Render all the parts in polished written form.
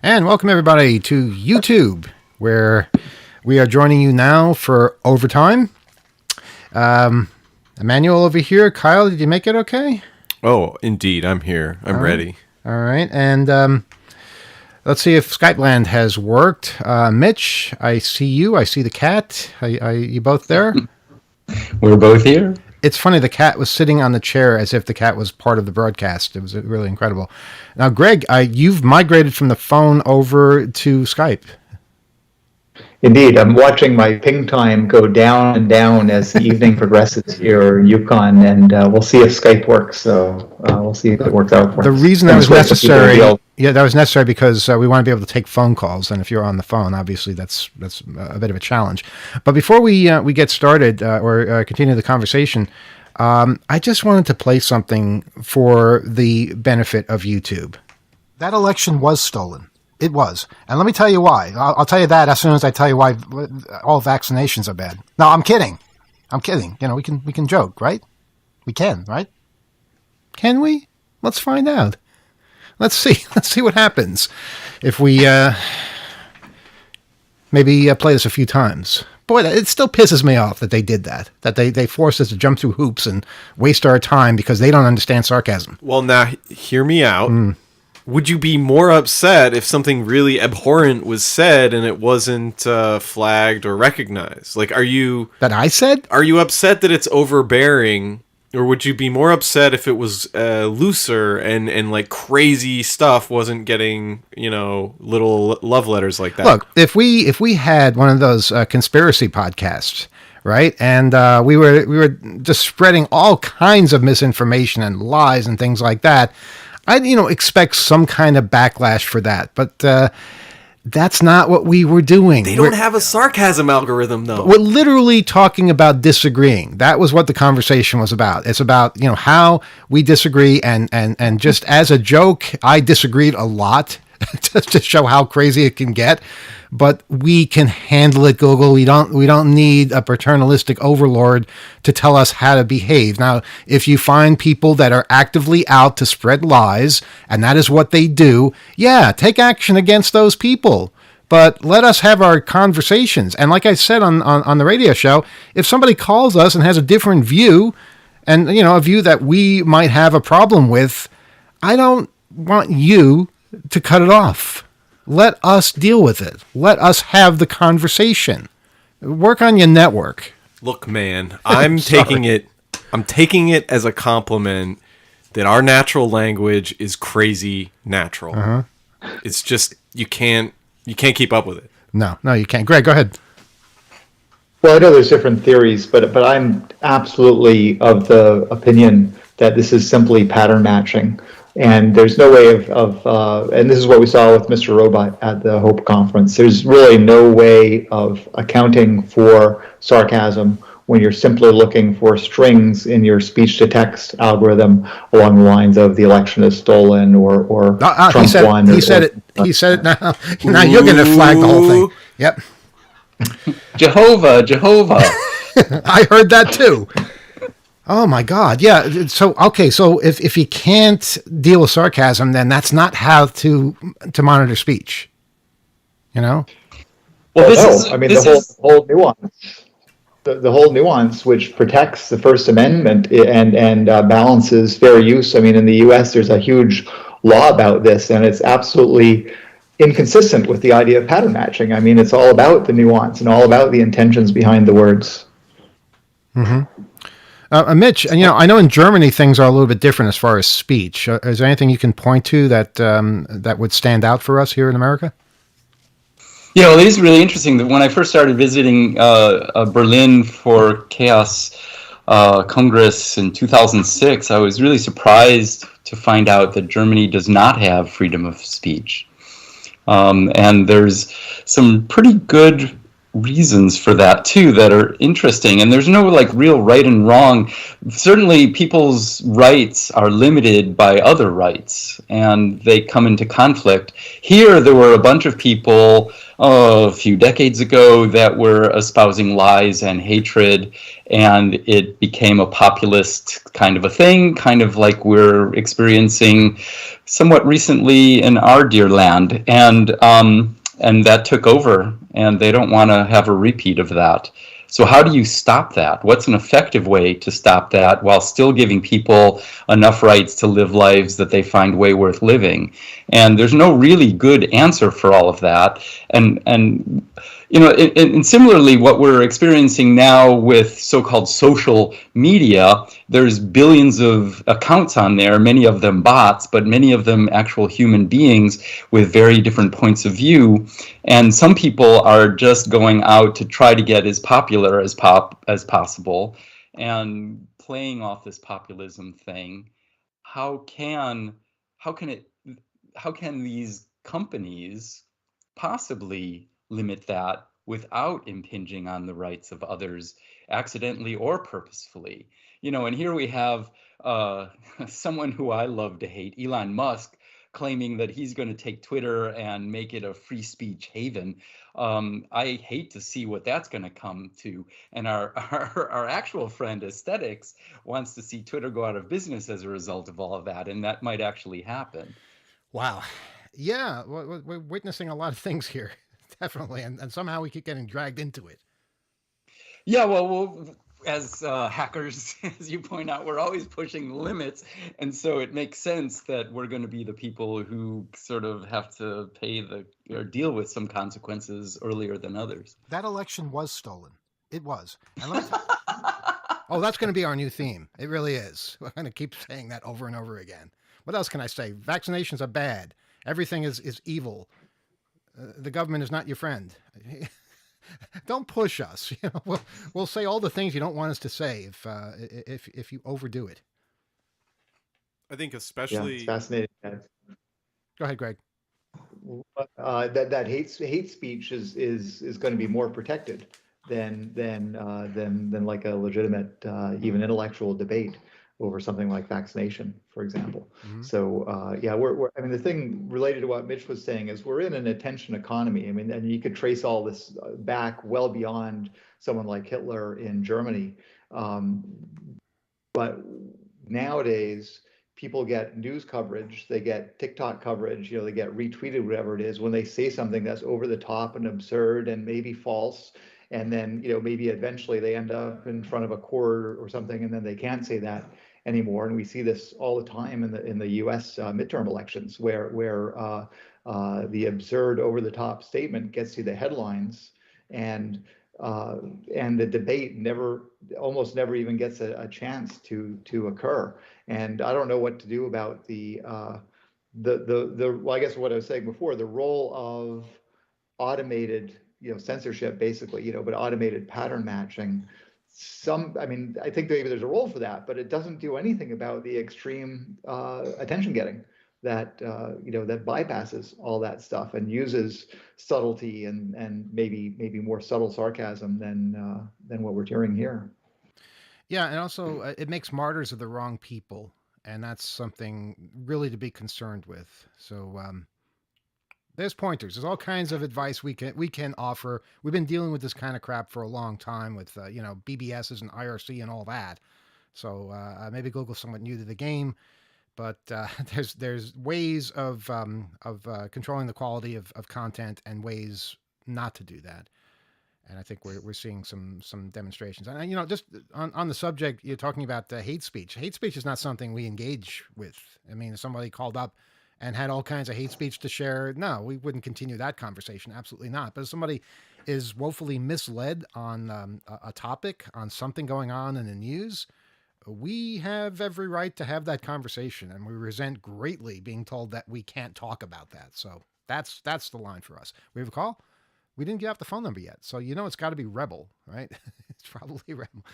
And welcome everybody to YouTube, where we are joining you now for overtime. Emmanuel over here. Kyle, did you make it okay? Oh, indeed. I'm here. I'm ready. All right. And let's see if Skype land has worked. Mitch, I see you. I see the cat. Are you both there? We're both here. It's funny, the cat was sitting on the chair as if the cat was part of the broadcast. It was really incredible. Now, Greg, you've migrated from the phone over to Skype. Indeed, I'm watching my ping time go down and down as the evening progresses here in Yukon, and we'll see if Skype works. So we'll see if it works out for us. The reason that was necessary, that was necessary because we want to be able to take phone calls, and if you're on the phone, obviously that's a bit of a challenge. But before we get started or continue the conversation, I just wanted to play something for the benefit of YouTube. That election was stolen. It was. And let me tell you why. I'll tell you that as soon as I tell you why all vaccinations are bad. No, I'm kidding. You know, we can joke, right? We can, right? Can we? Let's find out. Let's see. Let's see what happens if we maybe play this a few times. Boy, it still pisses me off that they did that. That they forced us to jump through hoops and waste our time because they don't understand sarcasm. Well, now, hear me out. Would you be more upset if something really abhorrent was said and it wasn't flagged or recognized? Like, are you... That I said? Are you upset that it's overbearing? Or would you be more upset if it was looser and like crazy stuff wasn't getting, you know, little love letters like that? Look, if we had one of those conspiracy podcasts, right, and we were just spreading all kinds of misinformation and lies and things like that, I'd, expect some kind of backlash for that, but that's not what we were doing. They don't have a sarcasm algorithm, though. We're literally talking about disagreeing. That was what the conversation was about. It's about, how we disagree, and just as a joke, I disagreed a lot just to show how crazy it can get. But we can handle it, Google. We don't need a paternalistic overlord to tell us how to behave. Now, if you find people that are actively out to spread lies, and that is what they do, yeah, take action against those people. But let us have our conversations. And like I said on the radio show, if somebody calls us and has a different view, and a view that we might have a problem with, I don't want you to cut it off. Let us deal with it. Let us have the conversation. Work on your network. Look, man, I'm taking it as a compliment that our natural language is crazy natural. Uh-huh. It's just you can't keep up with it. No, you can't. Greg, go ahead. Well, I know there's different theories, but I'm absolutely of the opinion that this is simply pattern matching. And there's no way of and this is what we saw with Mr. Robot at the Hope Conference. There's really no way of accounting for sarcasm when you're simply looking for strings in your speech-to-text algorithm along the lines of the election is stolen or Trump won. He said it now. Now you're going to flag the whole thing. Yep. Jehovah. I heard that too. Oh my God! Yeah. So if you can't deal with sarcasm, then that's not how to monitor speech. Well, the whole nuance, the whole nuance, which protects the First Amendment and balances fair use. I mean, in the U.S., there's a huge law about this, and it's absolutely inconsistent with the idea of pattern matching. I mean, it's all about the nuance and all about the intentions behind the words. Mm-hmm. Mitch, I know in Germany things are a little bit different as far as speech. Is there anything you can point to that would stand out for us here in America? Yeah, well, it is really interesting that when I first started visiting Berlin for Chaos Congress in 2006, I was really surprised to find out that Germany does not have freedom of speech. And there's some pretty good reasons for that too that are interesting, and there's no like real right and wrong. Certainly people's rights are limited by other rights and they come into conflict. Here there were a bunch of people a few decades ago that were espousing lies and hatred, and it became a populist kind of a thing, kind of like we're experiencing somewhat recently in our dear land. And that took over, and they don't want to have a repeat of that. So how do you stop that? What's an effective way to stop that while still giving people enough rights to live lives that they find way worth living? And there's no really good answer for all of that. And you know, and similarly, what we're experiencing now with so-called social media, there's billions of accounts on there, many of them bots, but many of them actual human beings with very different points of view. And some people are just going out to try to get as popular as possible and playing off this populism thing. How can how can it how can these companies possibly limit that without impinging on the rights of others accidentally or purposefully? You know, and here we have someone who I love to hate, Elon Musk, claiming that he's going to take Twitter and make it a free speech haven. I hate to see what that's going to come to. And our actual friend Aesthetics wants to see Twitter go out of business as a result of all of that, and that might actually happen. Wow. Yeah, we're witnessing a lot of things here, definitely, and somehow we keep getting dragged into it. Yeah, well, as hackers, as you point out, we're always pushing the limits, and so it makes sense that we're going to be the people who sort of have to pay or deal with some consequences earlier than others. That election was stolen. It was. And let me oh, that's going to be our new theme. It really is. We're going to keep saying that over and over again. What else can I say? Vaccinations are bad. Everything is evil. The government is not your friend. Don't push us. You know, we'll say all the things you don't want us to say if you overdo it. I think Yeah, especially it's fascinating. Go ahead, Greg. That hate speech is going to be more protected than like a legitimate even intellectual debate over something like vaccination, for example. Mm-hmm. So yeah, we're I mean the thing related to what Mitch was saying is we're in an attention economy. I mean, and you could trace all this back well beyond someone like Hitler in Germany. Um, but nowadays, people get news coverage, they get TikTok coverage, they get retweeted, whatever it is, when they say something that's over the top and absurd and maybe false. And then, maybe eventually they end up in front of a court or something, and then they can't say that anymore. And we see this all the time in the U.S. Midterm elections, where the absurd, over the top statement gets you the headlines, and and the debate almost never even gets a chance to occur. And I don't know what to do about well, I guess what I was saying before, the role of automated, censorship, basically, but automated pattern matching. I mean, I think maybe there's a role for that, but it doesn't do anything about the extreme attention getting that bypasses all that stuff and uses subtlety and maybe more subtle sarcasm than what we're hearing here. Yeah, and also it makes martyrs of the wrong people, and that's something really to be concerned with. So there's pointers. There's all kinds of advice we can offer. We've been dealing with this kind of crap for a long time with BBSs and IRC and all that. So maybe Google's somewhat new to the game, but there's ways of controlling the quality of content and ways not to do that. And I think we're seeing some demonstrations. And just on the subject, you're talking about hate speech. Hate speech is not something we engage with. I mean, if somebody called up and had all kinds of hate speech to share, no, we wouldn't continue that conversation. Absolutely not. But if somebody is woefully misled on a topic, on something going on in the news, we have every right to have that conversation, and we resent greatly being told that we can't talk about that. So that's the line for us. We have a call? We didn't get off the phone number yet, so it's got to be Rebel, right? It's probably Rebel.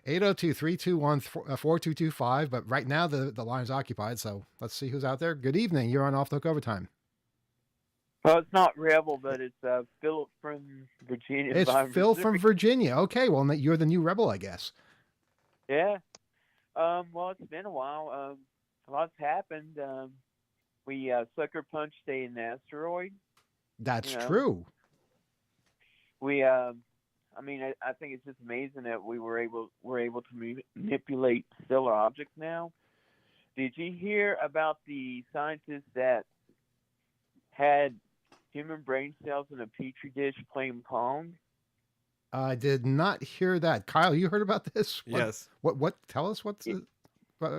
802-321-4225, but right now the line's occupied, so let's see who's out there. Good evening. You're on Off the Hook Overtime. Well, it's not Rebel, but it's Philip from Virginia. It's by Phil from Missouri. Virginia. Okay, well, you're the new rebel, I guess. Yeah. Well, it's been a while. A lot's happened. We sucker punched an asteroid. That's You know. true. We, I mean, I think it's just amazing that we're able to manipulate stellar objects now. Did you hear about the scientists that had human brain cells in a petri dish playing Pong? I did not hear that. Kyle, you heard about this? Yes. What? Tell us what's. Go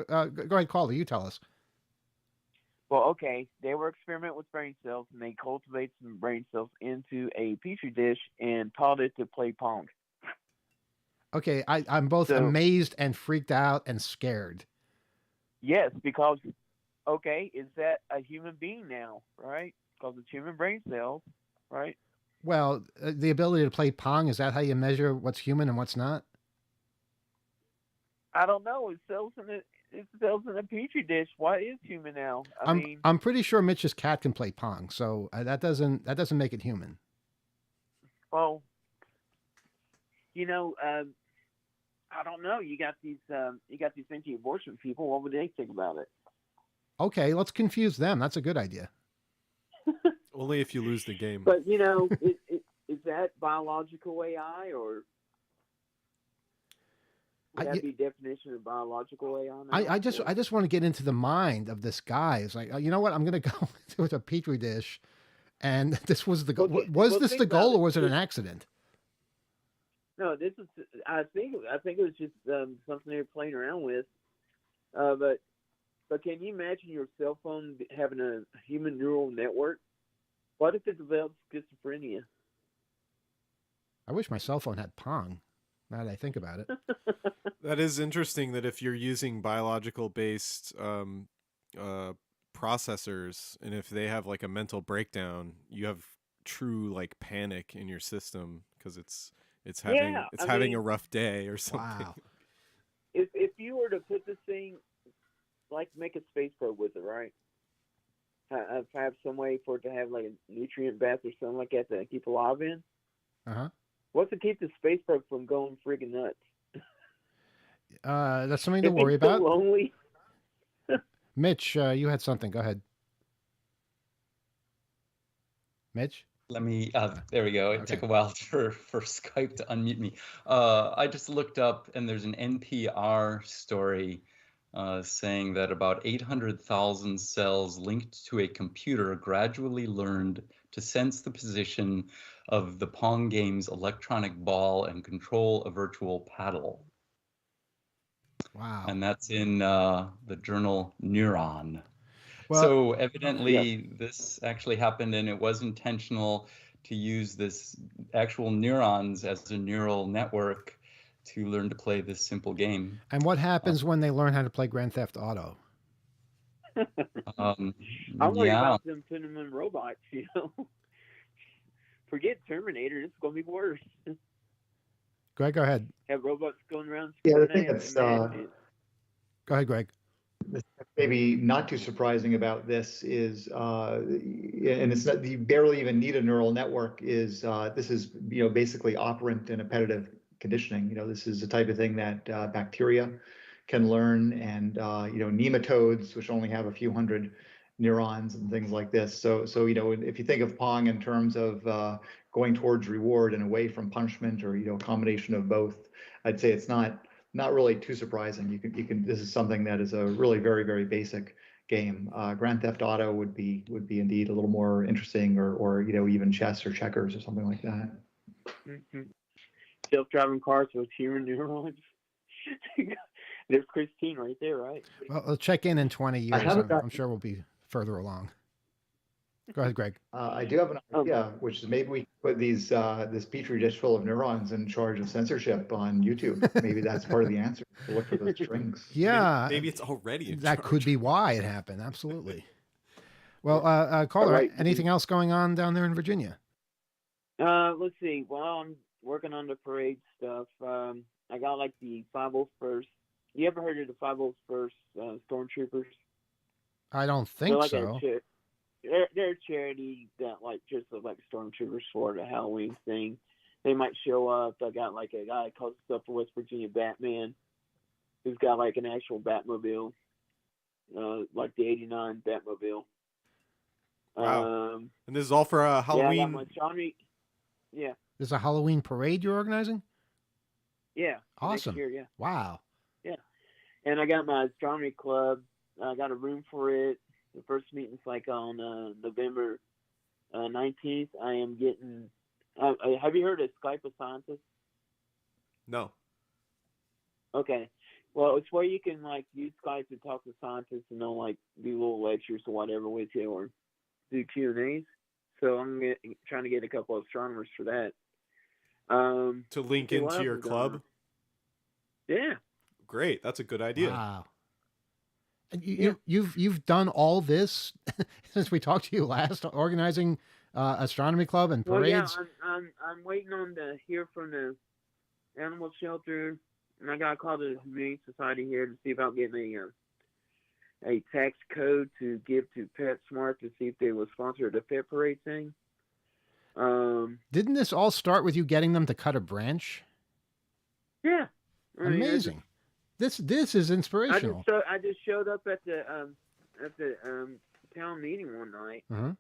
ahead, Calder. You tell us. Well, okay, they were experimenting with brain cells, and they cultivated some brain cells into a petri dish and taught it to play Pong. Okay, I'm both amazed and freaked out and scared. Yes, because, okay, is that a human being now, right? Because it's human brain cells, right? Well, the ability to play Pong, is that how you measure what's human and what's not? I don't know. It's cells in a petri dish. What is human now? I'm pretty sure Mitch's cat can play Pong, so that doesn't make it human. Well, I don't know. You got these anti-abortion people. What would they think about it? Okay, let's confuse them. That's a good idea. Only if you lose the game. But is that biological AI or? Would that be definition of biological AI? I just want to get into the mind of this guy. It's like, you know what? I'm going to go with a petri dish, and this was the goal. Was this the goal, or was it an accident? No, this is. I think it was just something they were playing around with. But can you imagine your cell phone having a human neural network? What if it develops schizophrenia? I wish my cell phone had Pong. Now that I think about it. That is interesting that if you're using biological based processors, and if they have like a mental breakdown, you have true like panic in your system because it's having a rough day or something. Wow. If you were to put this thing, like make a space probe with it, right? Have some way for it to have like a nutrient bath or something like that to keep alive in. Uh-huh. What's to keep the space probe from going friggin' nuts? That's something to worry about. So lonely. Mitch, you had something. Go ahead. Mitch? Let me, there we go. It took a while for Skype to unmute me. I just looked up, and there's an NPR story saying that about 800,000 cells linked to a computer gradually learned to sense the position of the Pong game's electronic ball and control a virtual paddle. Wow. And that's in the journal Neuron. Well, so evidently this actually happened, and it was intentional to use this actual neurons as a neural network to learn to play this simple game. And what happens when they learn how to play Grand Theft Auto? I'm worried about them putting them in robots, Forget Terminator, it's going to be worse. Greg, go ahead. Have robots going around. Yeah, the thing that's go ahead, Greg. Maybe not too surprising about this is, and it's not, you barely even need a neural network, is this is, basically operant and appetitive conditioning. This is the type of thing that bacteria can learn, and, nematodes, which only have a few hundred neurons and things like this. So if you think of Pong in terms of going towards reward and away from punishment, or, a combination of both, I'd say it's not really too surprising. You can. This is something that is a really very, very basic game. Grand Theft Auto would be indeed a little more interesting, or even chess or checkers or something like that. Mm-hmm. Self-driving cars with human neurons. There's Christine right there, right? Well, I'll check in 20 years. I'm sure we'll be further along. Go ahead, Greg. I do have an idea, which is maybe we can put this petri dish full of neurons in charge of censorship on YouTube. Maybe that's part of the answer. To look for those strings. Yeah, maybe it's already that charge. Could be why it happened. Absolutely. Well, caller, anything else going on down there in Virginia? Let's see. Well, I'm working on the parade stuff. I got like the 501st. You ever heard of the 501st stormtroopers? I don't think so. they're a charity that like just look like stormtroopers for the Halloween thing. They might show up. They got like a guy that calls himself the West Virginia Batman, who's got like an actual Batmobile, like the '89 Batmobile. Wow. And this is all for Halloween. Yeah, I got my Johnny. Yeah. There's a Halloween parade you're organizing? Yeah. Awesome. Next year, yeah. Wow. Yeah. And I got my astronomy club. I got a room for it. The first meeting's like on November 19th. I am getting. Have you heard of Skype with Scientists? No. Okay. Well, it's where you can like use Skype to talk to scientists and they'll like do little lectures or whatever with you or do Q&As. So I'm trying to get a couple of astronomers for that. To link into your club? Yeah. Great. That's a good idea. Wow. And you've done all this since we talked to you last, organizing astronomy club and parades. Well, yeah, I'm waiting on to hear from the animal shelter, and I got to call the Humane Society here to see about getting a tax code to give to PetSmart to see if they will sponsor the pet parade thing. Didn't this all start with you getting them to cut a branch? Yeah. Amazing. This is inspirational. I just showed up at the town meeting one night, Uh-huh.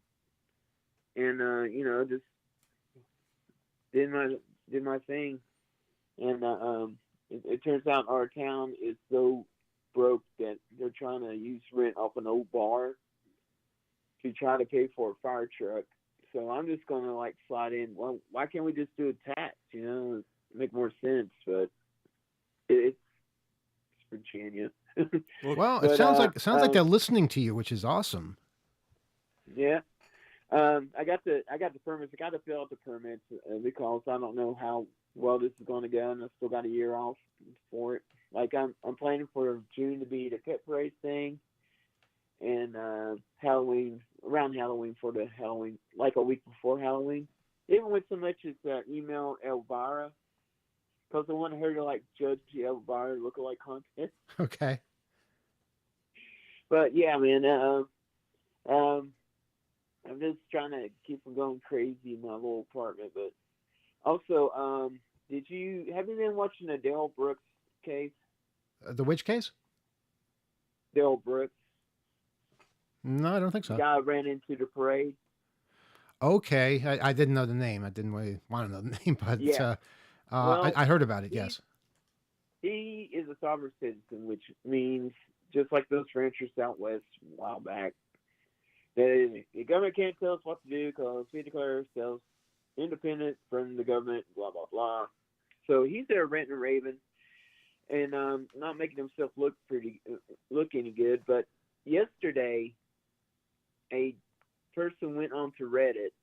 and just did my thing, and it turns out our town is so broke that they're trying to use rent off an old bar to try to pay for a fire truck. So I'm just going to like slide in. Well, why can't we just do a tax? Make more sense, but it's Virginia. Well, it sounds like they're listening to you, which is awesome. Yeah. I got the permits. I got to fill out the permits because I don't know how well this is going to go, and I still got a year off for it. Like I'm planning for June to be the pet parade thing, and Halloween around Halloween for the Halloween, like a week before Halloween. Even with so much as email Elvira, because I want her to like judge the Elvira lookalike contest. Okay. But yeah, man, I'm just trying to keep from going crazy in my little apartment. But also, have you been watching the Dale Brooks case? The which case? Dale Brooks. No, I don't think so. The guy ran into the parade. Okay, I didn't know the name. I didn't really want to know the name, but yeah. Well, I heard about it. Yes. He is a sovereign citizen, which means just like those ranchers out west a while back, the government can't tell us what to do because we declare ourselves independent from the government, blah, blah, blah. So he's there ranting and raving and not making himself look any good. But yesterday, a person went onto Reddit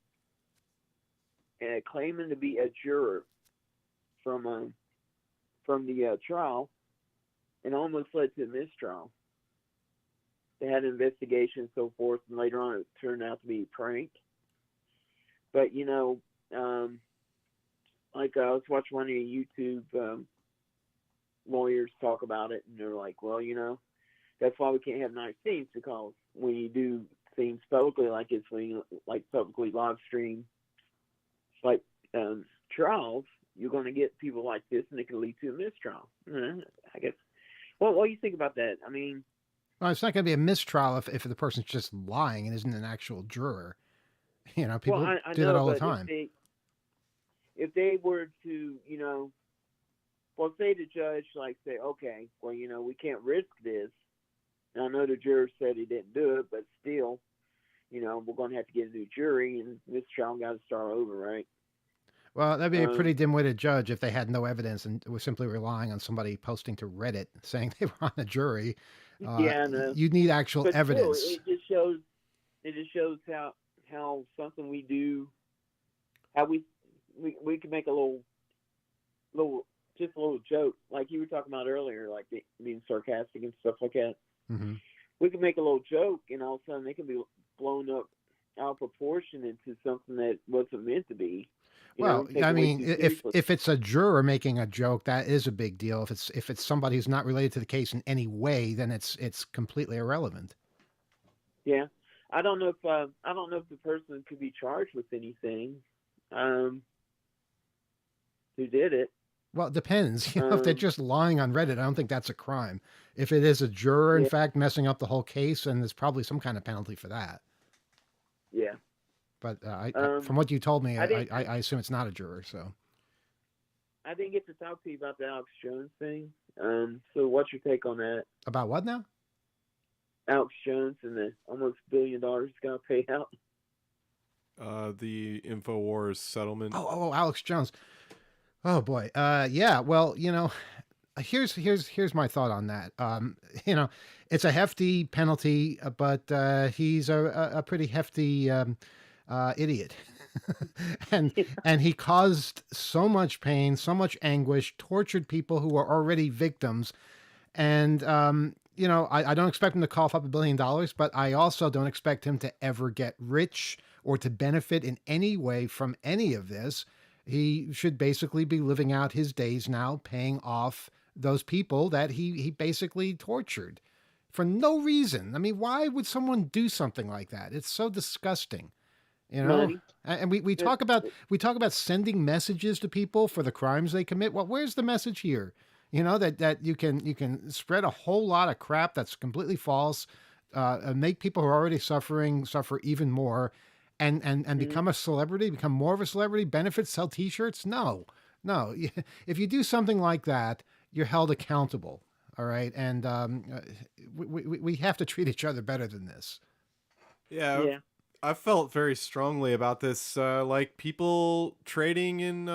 claiming to be a juror from the trial and almost led to a mistrial. They had an investigation and so forth, and later on it turned out to be a prank. But, like I was watching one of your YouTube lawyers talk about it, and they're like, well, that's why we can't have nice scenes, because when you do things publicly like this, when you publicly live stream like trials, you're going to get people like this, and it can lead to a mistrial. I guess. Well, what do you think about that? I mean, well, it's not going to be a mistrial if the person's just lying and isn't an actual juror. People do that all the time. If they were to, say the judge, say, okay, well, we can't risk this. And I know the juror said he didn't do it, but still, we're going to have to get a new jury, and this trial got to start over, right? Well, that'd be a pretty dim-witted judge if they had no evidence and was simply relying on somebody posting to Reddit saying they were on a jury. Yeah, no. You need actual evidence. Still, it just shows how something we do, how we can make a little joke, like you were talking about earlier, like being sarcastic and stuff like that. Mm-hmm. We can make a little joke, and all of a sudden they can be blown up out of proportion into something that wasn't meant to be. Well, I mean, if it's a juror making a joke, that is a big deal. If it's somebody who's not related to the case in any way, then it's completely irrelevant. Yeah, I don't know if the person could be charged with anything. Who did it? Well, it depends. If they're just lying on Reddit, I don't think that's a crime. If it is a juror, in Yeah. fact, messing up the whole case, then there's probably some kind of penalty for that. Yeah. But from what you told me, I didn't- I assume it's not a juror. So I didn't get to talk to you about the Alex Jones thing. So what's your take on that? about what now? Alex Jones and the almost $1 billion got paid out. The InfoWars settlement. Oh, Alex Jones. Oh boy. Yeah. Well, here's my thought on that. It's a hefty penalty, but he's a pretty hefty idiot, and he caused so much pain, so much anguish, tortured people who were already victims, and I don't expect him to cough up $1 billion, but I also don't expect him to ever get rich or to benefit in any way from any of this. He should basically be living out his days now, paying off those people that he basically tortured for no reason. I mean, why would someone do something like that? It's so disgusting, Money. And we talk about sending messages to people for the crimes they commit. Well, where's the message here? That you can spread a whole lot of crap that's completely false, and make people who are already suffering suffer even more. And become a celebrity, become more of a celebrity, benefits, sell T-shirts? No. If you do something like that, you're held accountable. All right, and we have to treat each other better than this. Yeah. I felt very strongly about this, like people trading in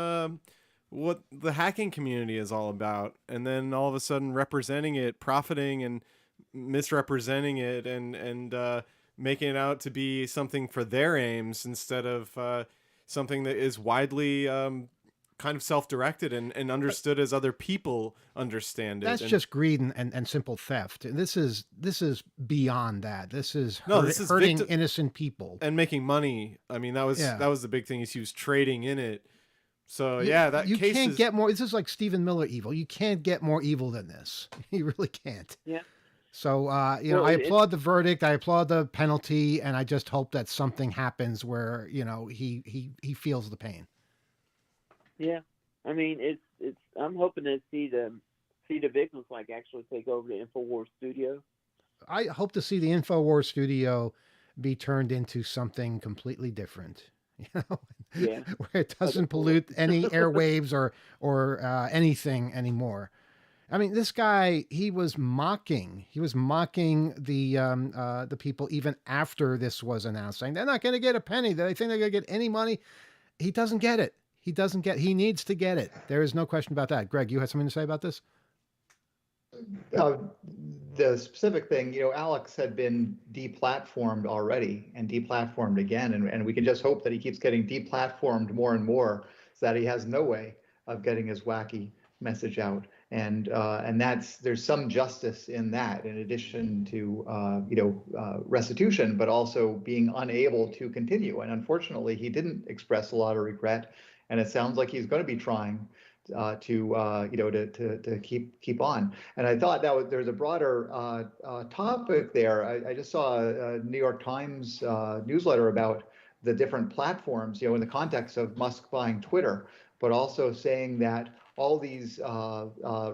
what the hacking community is all about, and then all of a sudden representing it, profiting and misrepresenting it, and making it out to be something for their aims instead of something that is widely kind of self-directed and understood as other people understand it. That's just greed and simple theft. This is beyond that. This is hurting innocent people and making money. I mean, that was the big thing, is he was trading in it. So you can't get more. This is like Stephen Miller evil. You can't get more evil than this. You really can't. Yeah. So, I applaud the verdict. I applaud the penalty, and I just hope that something happens where, he feels the pain. Yeah. I mean, it's. I'm hoping to see the victims actually take over the InfoWars studio. I hope to see the InfoWars studio be turned into something completely different. Yeah. Where it doesn't pollute any airwaves or anything anymore. I mean, this guy, he was mocking the people even after this was announced, saying they're not going to get a penny. They think they're going to get any money. He doesn't get it. He needs to get it. There is no question about that. Greg, you had something to say about this? The specific thing, Alex had been deplatformed already and deplatformed again, and we can just hope that he keeps getting deplatformed more and more, so that he has no way of getting his wacky message out. And there's some justice in that, in addition to restitution, but also being unable to continue. And unfortunately, he didn't express a lot of regret, and it sounds like he's going to be trying to keep on. And I thought there's a broader topic there. I just saw a New York Times newsletter about the different platforms, in the context of Musk buying Twitter, but also saying that all these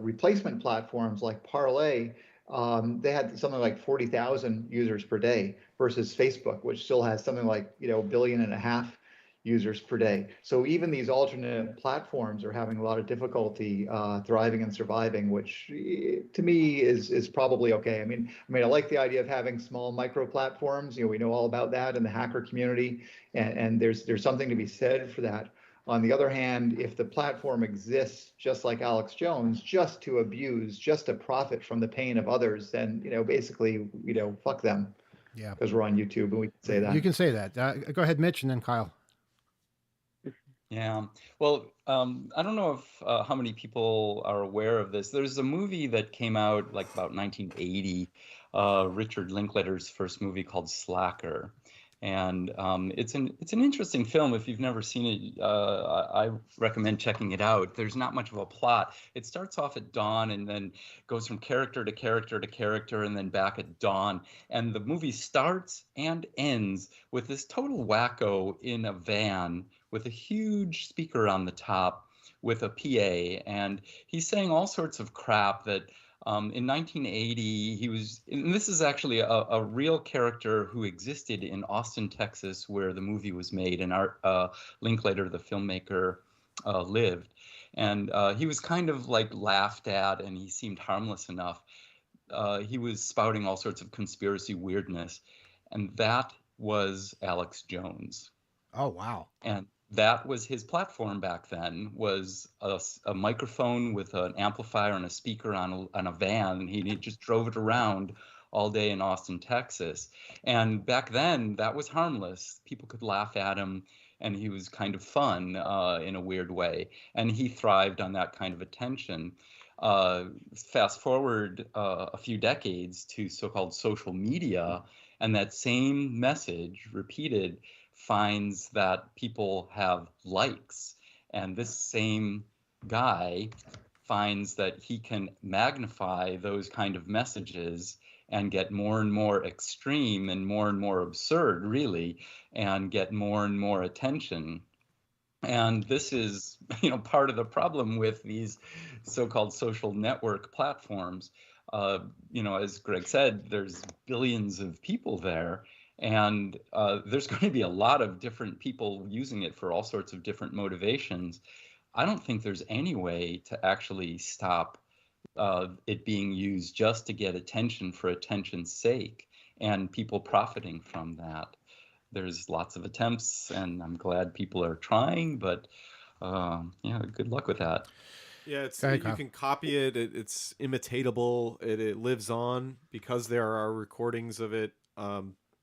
replacement platforms like Parlay, they had something like 40,000 users per day versus Facebook, which still has something like 1.5 billion users per day. So even these alternate platforms are having a lot of difficulty thriving and surviving, which to me is probably okay. I mean, I like the idea of having small micro platforms. We know all about that in the hacker community, and there's something to be said for that. On the other hand, if the platform exists just like Alex Jones, just to abuse, just to profit from the pain of others, then basically fuck them. Yeah, because we're on YouTube and we can say that. You can say that. Go ahead, Mitch, and then Kyle. Yeah. Well, I don't know if how many people are aware of this. There's a movie that came out about 1980, Richard Linklater's first movie called Slacker. And it's an interesting film. If you've never seen it, I recommend checking it out. There's not much of a plot. It starts off at dawn and then goes from character to character to character and then back at dawn. And the movie starts and ends with this total wacko in a van with a huge speaker on the top with a PA, and he's saying all sorts of crap that in 1980 he was, and this is actually a real character who existed in Austin, Texas, where the movie was made, and Art Linklater, the filmmaker, lived. And he was kind of like laughed at, and he seemed harmless enough. He was spouting all sorts of conspiracy weirdness, and that was Alex Jones. Oh, wow. And that was his platform back then, was a microphone with an amplifier and a speaker on a van. And he just drove it around all day in Austin, Texas. And back then, that was harmless. People could laugh at him, and he was kind of fun in a weird way. And he thrived on that kind of attention. Fast forward a few decades to so-called social media, and that same message repeated finds that people have likes. And this same guy finds that he can magnify those kind of messages and get more and more extreme and more absurd, really, and get more and more attention. And this is, part of the problem with these so-called social network platforms. As Greg said, there's billions of people there, and there's going to be a lot of different people using it for all sorts of different motivations. I don't think there's any way to actually stop it being used just to get attention for attention's sake and people profiting from that. There's lots of attempts, and I'm glad people are trying, but good luck with that. Yeah, you can copy it. It's imitatable. It lives on because there are recordings of it.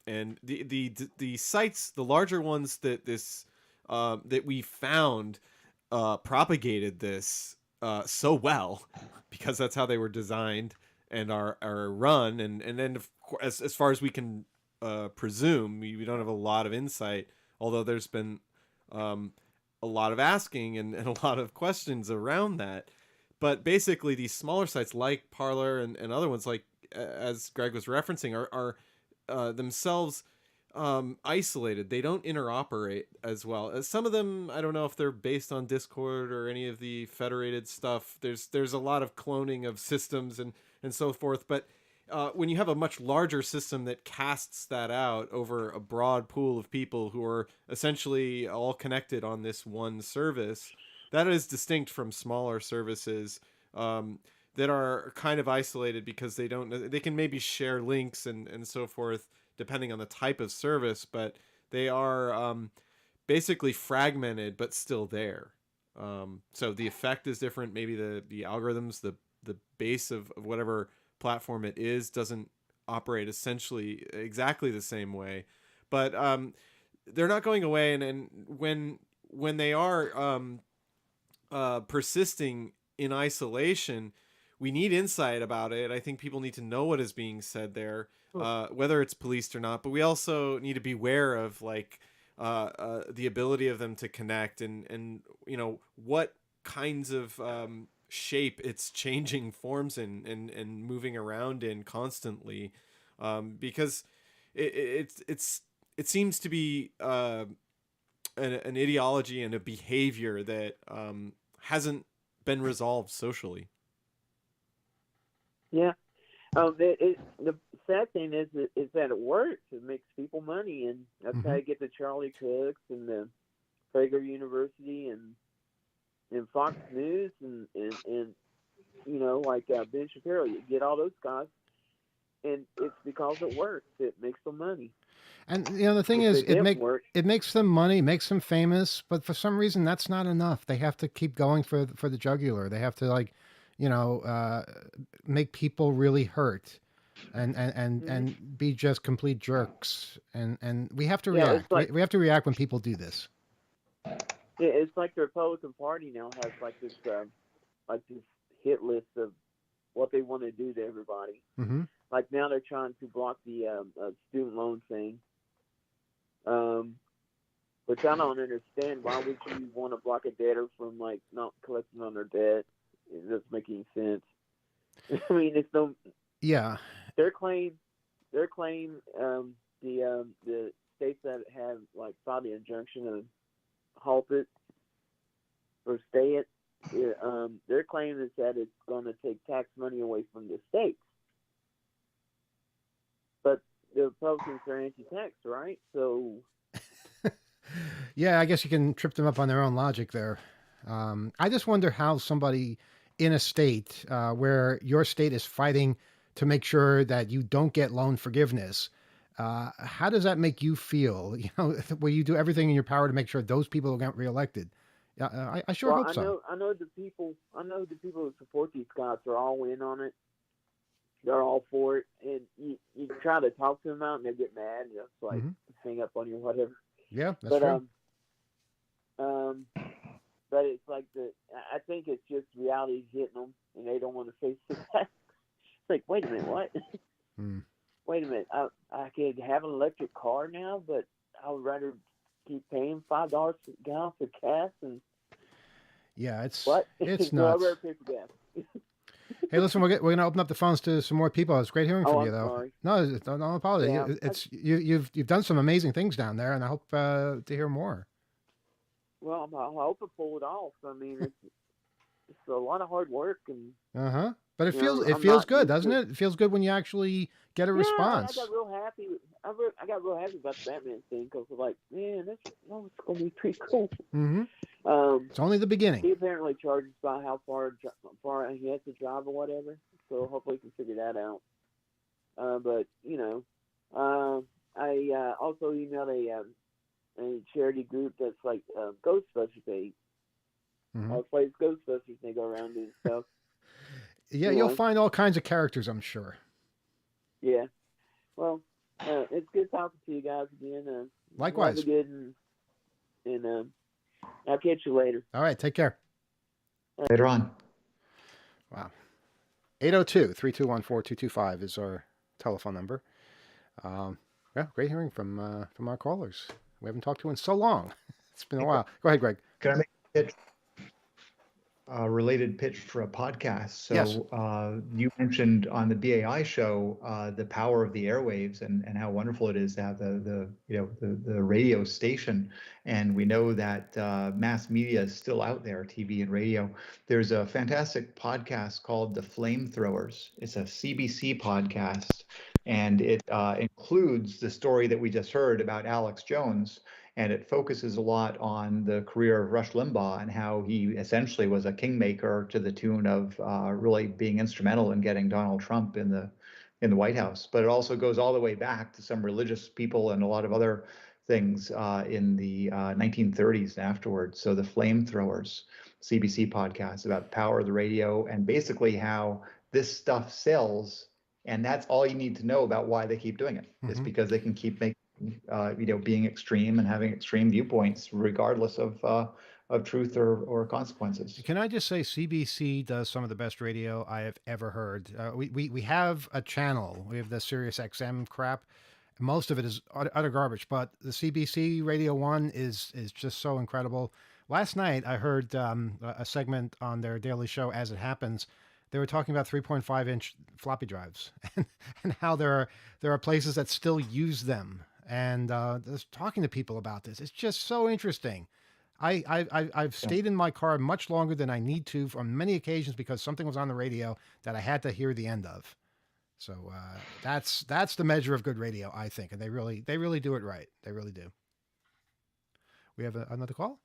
And the sites, the larger ones that that we found propagated this so well because that's how they were designed and are run. And then as far as we can presume, we don't have a lot of insight, although there's been a lot of asking and a lot of questions around that. But basically, these smaller sites like Parler and other ones, like as Greg was referencing, are themselves isolated. They don't interoperate as well. As some of them, I don't know if they're based on Discord or any of the federated stuff. There's a lot of cloning of systems and so forth. But when you have a much larger system that casts that out over a broad pool of people who are essentially all connected on this one service, that is distinct from smaller services that are kind of isolated because they can maybe share links and so forth depending on the type of service, but they are basically fragmented but still there. So the effect is different. Maybe the algorithms, the base of whatever platform it is doesn't operate essentially exactly the same way, but they're not going away. And when they are persisting in isolation, we need insight about it. I think people need to know what is being said there, whether it's policed or not. But we also need to be aware of the ability of them to connect and what kinds of shape it's changing forms in and moving around in constantly, because it seems to be an ideology and a behavior that hasn't been resolved socially. Yeah. The sad thing is that it works. It makes people money, and that's how you get the Charlie Cooks and the Prager University and Fox News and Ben Shapiro. You get all those guys, and it's because it works. It makes them money. And the thing is, it makes them money, makes them famous, but for some reason that's not enough. They have to keep going for the jugular. They have to make people really hurt and be just complete jerks. And we have to react. We have to react when people do this. Yeah, it's like the Republican Party now has this hit list of what they want to do to everybody. Mm-hmm. Like now they're trying to block the student loan thing. Which I don't understand. Why would you want to block a debtor from like not collecting on their debt? It doesn't make any sense. I mean, it's no. Yeah. Their claim. The states that have like filed the injunction to halt it or stay it. Their claim is that it's going to take tax money away from the states. But the Republicans are anti-tax, right? So. Yeah, I guess you can trip them up on their own logic there. I just wonder how somebody in a state where your state is fighting to make sure that you don't get loan forgiveness, how does that make you feel? You know, where you do everything in your power to make sure those people don't get reelected. I sure hope so. I know the people who support these guys are all in on it. They're all for it, and you try to talk to them out, and they get mad, and just like hang up on you, or whatever. Yeah, that's true. But it's like I think it's just reality hitting them, and they don't want to face the fact. It's like, wait a minute, what? Wait a minute, I could have an electric car now, but I would rather keep paying $5 a gallon for gas, and it's what? It's No, nuts. I'd rather pay for gas. Hey, listen, we're going to open up the phones to some more people. It's great hearing from you, though. Sorry. No, don't apologize. Yeah, you've done some amazing things down there, and I hope to hear more. Well, I hope I pull it off. I mean, it's a lot of hard work, and But it feels good, doesn't it? It feels good when you actually get a response. I got real happy. I got real happy about the Batman thing because I was like, man, it's going to be pretty cool. It's only the beginning. He apparently charges by how far he has to drive or whatever, so hopefully he can figure that out. But I also emailed a charity group that's like Ghostbusters aid. Plays Ghostbusters, and they go around doing stuff. Yeah, you'll find all kinds of characters, I'm sure. Yeah. Well, it's good talking to you guys again. Likewise. Good, and I'll catch you later. All right, take care. Later on. Wow. 802-321-4225 is our telephone number. Yeah, great hearing from our callers. We haven't talked to in so long. It's been a while. Go ahead, Greg. Can I make a pitch? Related pitch for a podcast. So yes. You mentioned on the BAI show the power of the airwaves and how wonderful it is to have the radio station. And we know that mass media is still out there, TV and radio. There's a fantastic podcast called The Flamethrowers. It's a CBC podcast, and it includes the story that we just heard about Alex Jones. And it focuses a lot on the career of Rush Limbaugh and how he essentially was a kingmaker to the tune of really being instrumental in getting Donald Trump in the White House. But it also goes all the way back to some religious people and a lot of other things in the 1930s and afterwards. So the Flamethrowers CBC podcast about the power of the radio and basically how this stuff sells. And that's all you need to know about why they keep doing it. It's because they can keep making being extreme and having extreme viewpoints, regardless of truth or consequences. Can I just say CBC does some of the best radio I have ever heard. We have a channel. We have the Sirius XM crap. Most of it is utter garbage, but the CBC Radio 1 is just so incredible. Last night, I heard a segment on their daily show, As It Happens. They were talking about 3.5-inch floppy drives and how there are places that still use them. And just talking to people about this, it's just so interesting. I've stayed in my car much longer than I need to on many occasions because something was on the radio that I had to hear the end of. So that's the measure of good radio, I think, and they really do it right. They really do. We have another call?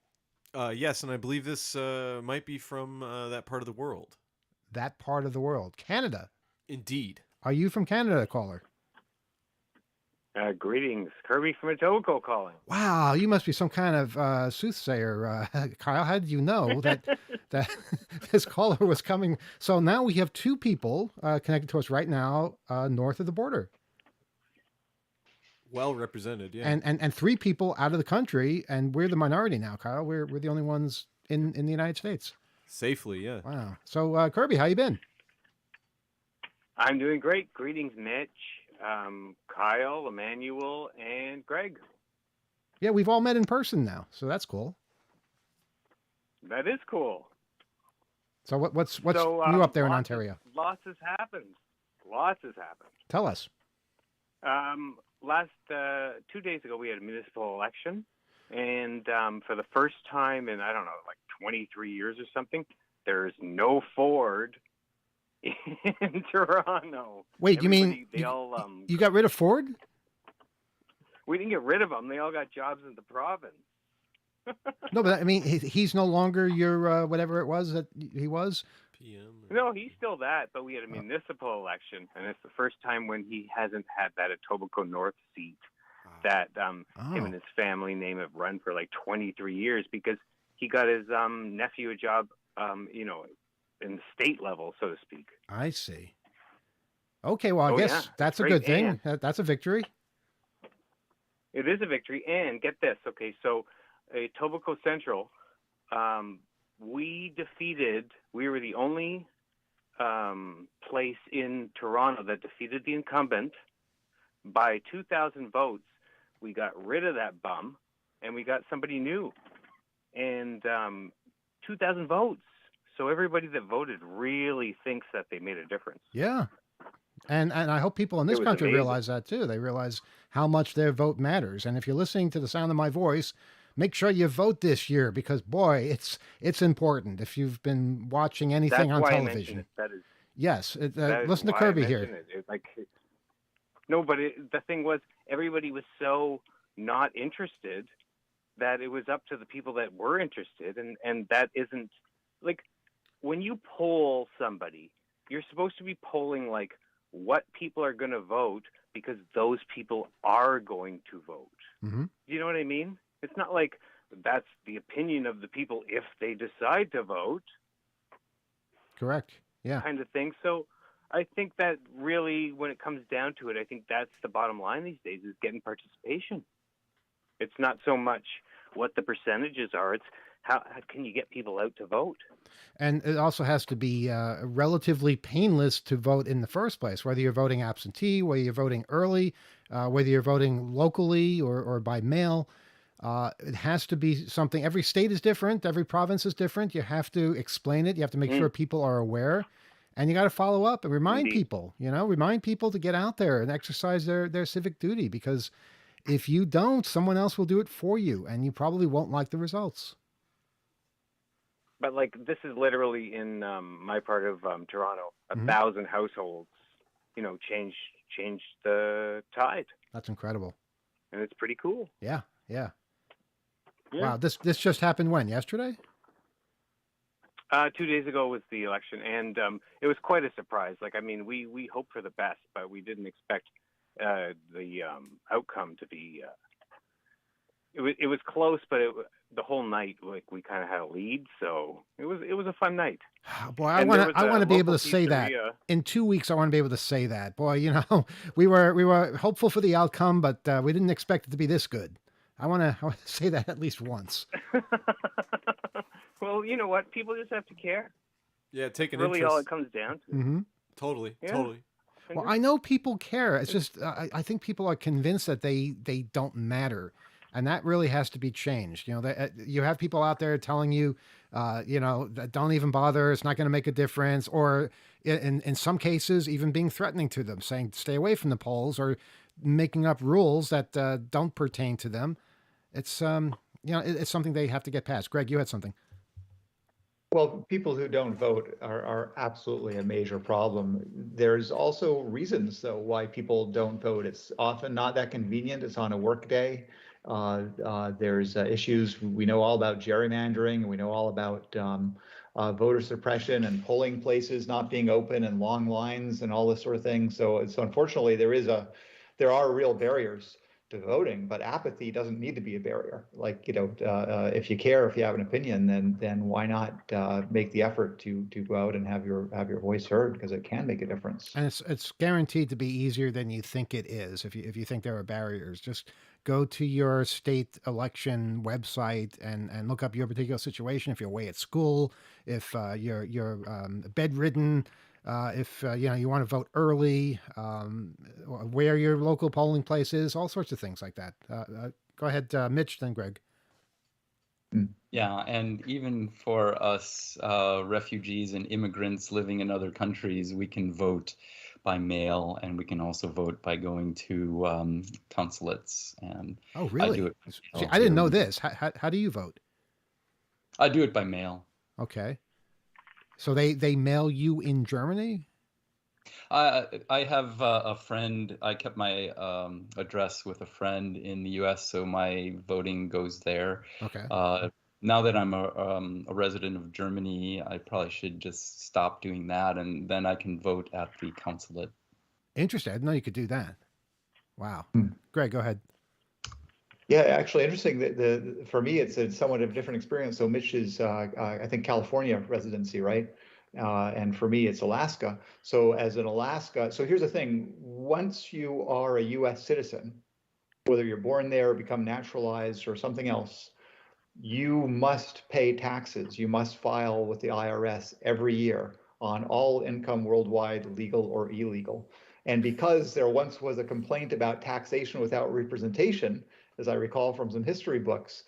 Yes, and I believe this might be from that part of the world. That part of the world, Canada. Indeed. Are you from Canada, caller? Greetings, Kirby from Etobicoke calling. Wow, you must be some kind of soothsayer, Kyle. How did you know that this caller was coming? So now we have two people connected to us right now north of the border. Well represented, yeah. And three people out of the country, and we're the minority now, Kyle. We're the only ones in the United States. Safely, yeah. Wow. So Kirby, how you been? I'm doing great. Greetings, Mitch, Kyle, Emmanuel, and Greg. Yeah, we've all met in person now, so that's cool. That is cool. So what's So, new up there in lots Ontario? Lots has happened. Lots has happened. Tell us. Last 2 days ago, we had a municipal election, and for the first time in, I don't know, like 23 years or something, there's no Ford in Toronto. Wait, you mean They all you got rid of Ford? we didn't get rid of them. They all got jobs in the province. No, but I mean, he's no longer your whatever it was that he was. PM. No, he's still that, but we had a municipal election, and it's the first time when he hasn't had that Etobicoke North seat that him and his family name have run for like 23 years because he got his nephew a job, in the state level, so to speak. I see. Okay, well, I Oh, guess yeah. that's a Great. good thing. And That's a victory. it is a victory, and get this, okay, so Etobicoke Central, we were the only place in Toronto that defeated the incumbent by 2,000 votes. We got rid of that bum, and we got somebody new. And 2,000 votes. So everybody that voted really thinks that they made a difference. Yeah. And I hope people in this It was country amazing. realize that too. They realize how much their vote matters. And if you're listening to the sound of my voice, make sure you vote this year because boy, it's important. If you've been watching anything That's on why television, I mentioned it. That is yes. that is Listen to why I Kirby mentioned here. it. The thing was, everybody was so not interested that it was up to the people that were interested, and that isn't like when you poll somebody, you're supposed to be polling like what people are going to vote because those people are going to vote. Mm-hmm. You know what I mean? It's not like that's the opinion of the people if they decide to vote. Correct. Yeah. Kind of thing. So I think that really, when it comes down to it, I think that's the bottom line these days is getting participation. It's not so much what the percentages are. It's how can you get people out to vote? And it also has to be relatively painless to vote in the first place, whether you're voting absentee, whether you're voting early, whether you're voting locally or by mail. It has to be something. Every state is different. Every province is different. You have to explain it. You have to make sure people are aware. And you got to follow up and remind people, remind people to get out there and exercise their civic duty, because if you don't, someone else will do it for you and you probably won't like the results. But like this is literally in my part of Toronto, 1,000 households, changed the tide. That's incredible. And it's pretty cool. Yeah. Wow. This just happened when? Yesterday? 2 days ago was the election, and it was quite a surprise. Like, I mean, we hoped for the best, but we didn't expect the outcome to be. It was close, but the whole night, like, we kind of had a lead, so it was a fun night. Boy, I want to be able to say that pizzeria. in 2 weeks. I want to be able to say that. Boy, we were hopeful for the outcome, but we didn't expect it to be this good. I want to say that at least once. Well, you know what? People just have to care. Yeah, take an Really, interest. all it comes down to. Mm-hmm. Totally. Well, I know people care. It's just I think people are convinced that they don't matter, and that really has to be changed. You have people out there telling you, that don't even bother. It's not going to make a difference, or in some cases, even being threatening to them, saying stay away from the polls, or making up rules that don't pertain to them. It's it's something they have to get past. Greg, you had something. Well, people who don't vote are absolutely a major problem. There's also reasons, though, why people don't vote. It's often not that convenient. It's on a work day. There's issues. We know all about gerrymandering. We know all about voter suppression and polling places not being open and long lines and all this sort of thing. So unfortunately, there are real barriers to voting, but apathy doesn't need to be a barrier. Like, if you care, if you have an opinion, then why not make the effort to go out and have your voice heard, because it can make a difference. And it's guaranteed to be easier than you think it is. If you think there are barriers, just go to your state election website and look up your particular situation. If you're away at school, if you're bedridden, if you want to vote early, where your local polling place is, all sorts of things like that. Go ahead, Mitch, then Greg. Yeah, and even for us refugees and immigrants living in other countries, we can vote by mail, and we can also vote by going to consulates. And Oh, I do really? it by See, mail I didn't here. know this. How do you vote? I do it by mail. Okay. So they mail you in Germany? I have a friend. I kept my address with a friend in the U.S., so my voting goes there. Okay. Now that I'm a resident of Germany, I probably should just stop doing that, and then I can vote at the consulate. Interesting. I didn't know you could do that. Wow. Greg, go ahead. Yeah, actually, interesting. For me, it's a somewhat of a different experience. So Mitch is, I think, California residency, right? And for me, it's Alaska. So as an Alaska, so here's the thing: once you are a U.S. citizen, whether you're born there or become naturalized or something else, you must pay taxes. You must file with the IRS every year on all income worldwide, legal or illegal. And because there once was a complaint about taxation without representation, as I recall from some history books,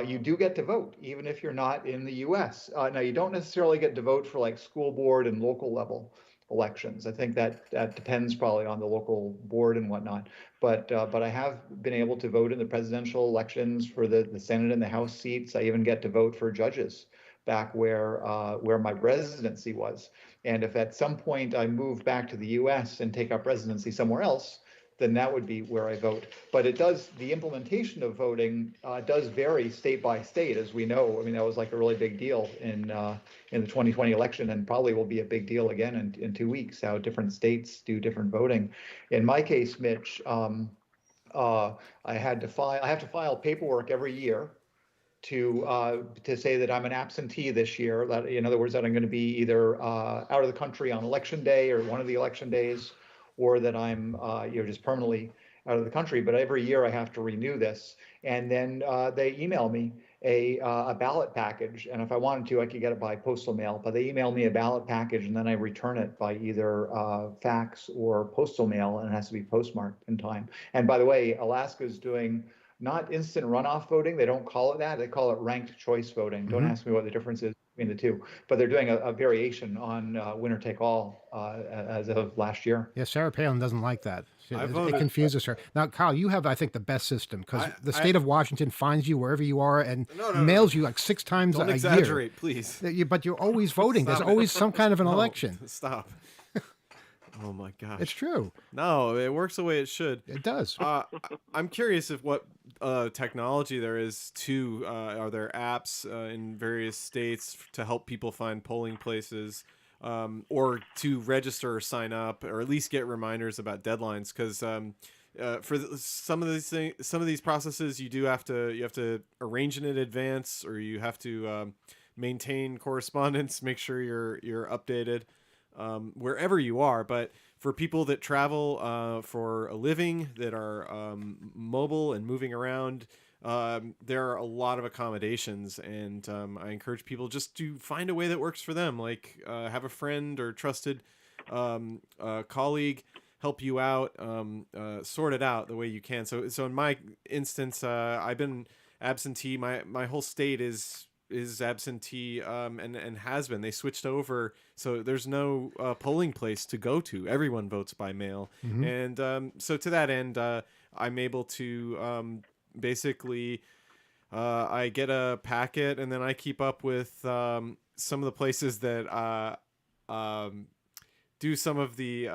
you do get to vote, even if you're not in the US. Now, you don't necessarily get to vote for like school board and local level elections. I think that depends probably on the local board and whatnot. But I have been able to vote in the presidential elections for the Senate and the House seats. I even get to vote for judges back where my residency was. And if at some point I move back to the U.S. and take up residency somewhere else, then that would be where I vote. But the implementation of voting does vary state by state, as we know. I mean, that was like a really big deal in the 2020 election, and probably will be a big deal again in 2 weeks, how different states do different voting. In my case, Mitch, I have to file paperwork every year to say that I'm an absentee this year. That, in other words, that I'm going to be either out of the country on election day or one of the election days, or that I'm just permanently out of the country. But every year I have to renew this, and then they email me a ballot package. And if I wanted to, I could get it by postal mail. But they email me a ballot package, and then I return it by either fax or postal mail, and it has to be postmarked in time. And by the way, Alaska's doing not instant runoff voting. They don't call it that. They call it ranked choice voting. Don't ask me what the difference is between the two. But they're doing a variation on winner take all as of last year. Yeah, Sarah Palin doesn't like that. I It voted. confuses her. Now, Kyle, you have, I think, the best system because the state of Washington finds you wherever you are and mails you like 6 times Don't a exaggerate, please. year. But you're always voting. There's Stop it. always some kind of an No, election. Stop. Oh my gosh. It's true. No, it works the way it should. It does. I'm curious if what technology there is too. Are there apps in various states to help people find polling places, or to register or sign up, or at least get reminders about deadlines? Because some of these processes, you have to arrange it in advance, or you have to maintain correspondence, make sure you're updated. Wherever you are, but for people that travel for a living, that are mobile and moving around, there are a lot of accommodations, and I encourage people just to find a way that works for them. Like have a friend or trusted colleague help you out, sort it out the way you can. So in my instance, I've been absentee. My whole state is absentee and has been. They switched over, so there's no polling place to go to. Everyone votes by mail. And so to that end, I'm able to basically I get a packet, and then I keep up with some of the places that do some of the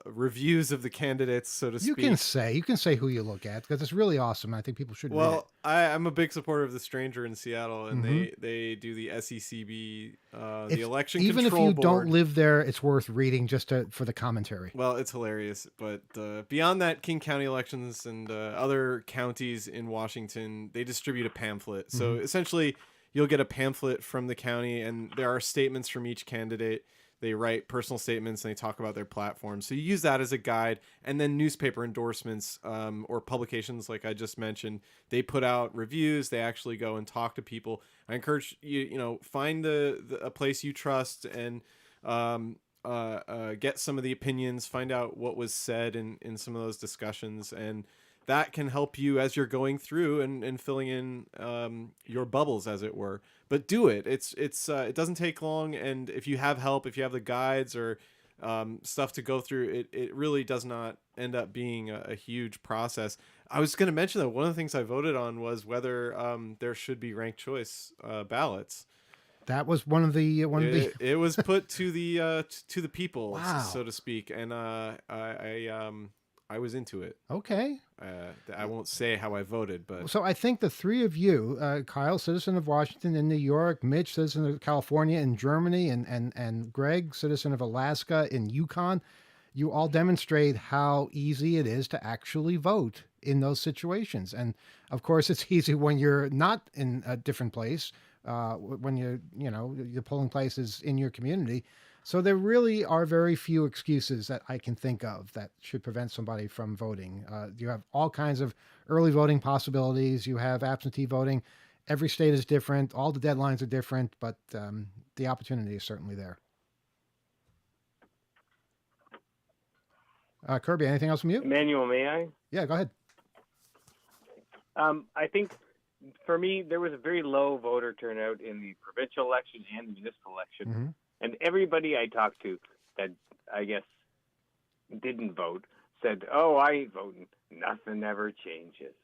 reviews of the candidates, so to speak. You can say who you look at because it's really awesome. I think people should read it. Well, I'm a big supporter of The Stranger in Seattle, and they do the SECB, the election even control if you board. don't live there, it's worth reading just for the commentary. Well, it's hilarious. But beyond that, King County elections and other counties in Washington, they distribute a pamphlet. So essentially, you'll get a pamphlet from the county, and there are statements from each candidate. They write personal statements and they talk about their platform. So you use that as a guide, and then newspaper endorsements or publications like I just mentioned. They put out reviews. They actually go and talk to people. I encourage you, find a place you trust and get some of the opinions. Find out what was said in some of those discussions, and that can help you as you're going through and filling in your bubbles, as it were. But do it. It doesn't take long, and if you have help, if you have the guides or stuff to go through, it really does not end up being a huge process. I was going to mention that one of the things I voted on was whether there should be ranked choice ballots. That was one of the It was put to the people, Wow. so to speak, and I was into it. Okay. I won't say how I voted, but So I think the three of you, Kyle, citizen of Washington and New York, Mitch, citizen of California and Germany, and Greg, citizen of Alaska and Yukon, you all demonstrate how easy it is to actually vote in those situations. And of course, it's easy when you're not in a different place, when the polling place is in your community. So there really are very few excuses that I can think of that should prevent somebody from voting. You have all kinds of early voting possibilities. You have absentee voting. Every state is different. All the deadlines are different, but the opportunity is certainly there. Kirby, anything else from you? Emmanuel, may I? Yeah, go ahead. I think for me, there was a very low voter turnout in the provincial election and the municipal election. Mm-hmm. And everybody I talked to that I guess didn't vote said, "Oh, I ain't voting. Nothing ever changes."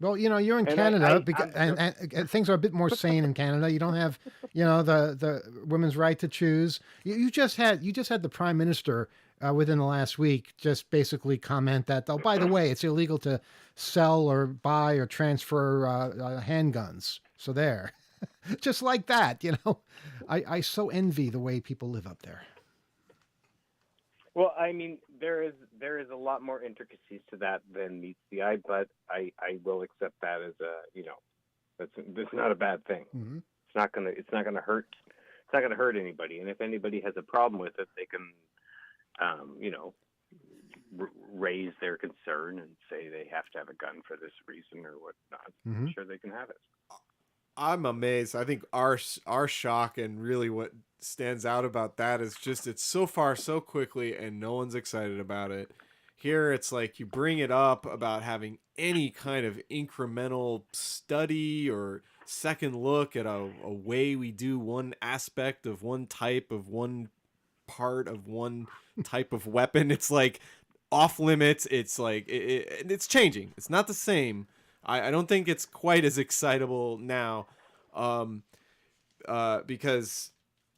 Well, you're in Canada, and things are a bit more sane in Canada. You don't have, the women's right to choose. You just had the Prime Minister within the last week just basically comment that, oh, by the way, it's illegal to sell or buy or transfer handguns. So there, just like that, I so envy the way people live up there. Well, I mean, there is a lot more intricacies to that than meets the eye, but I will accept that as that's not a bad thing. Mm-hmm. It's not gonna hurt anybody, and if anybody has a problem with it, they can, raise their concern and say they have to have a gun for this reason or whatnot. Mm-hmm. I'm sure they can have it. I'm amazed. I think our shock and really what stands out about that is just it's so far so quickly and no one's excited about it. Here it's like you bring it up about having any kind of incremental study or second look at a way we do one aspect of one type of one part of one type of weapon. It's like off limits. It's like it's changing. It's not the same. I don't think it's quite as excitable now, because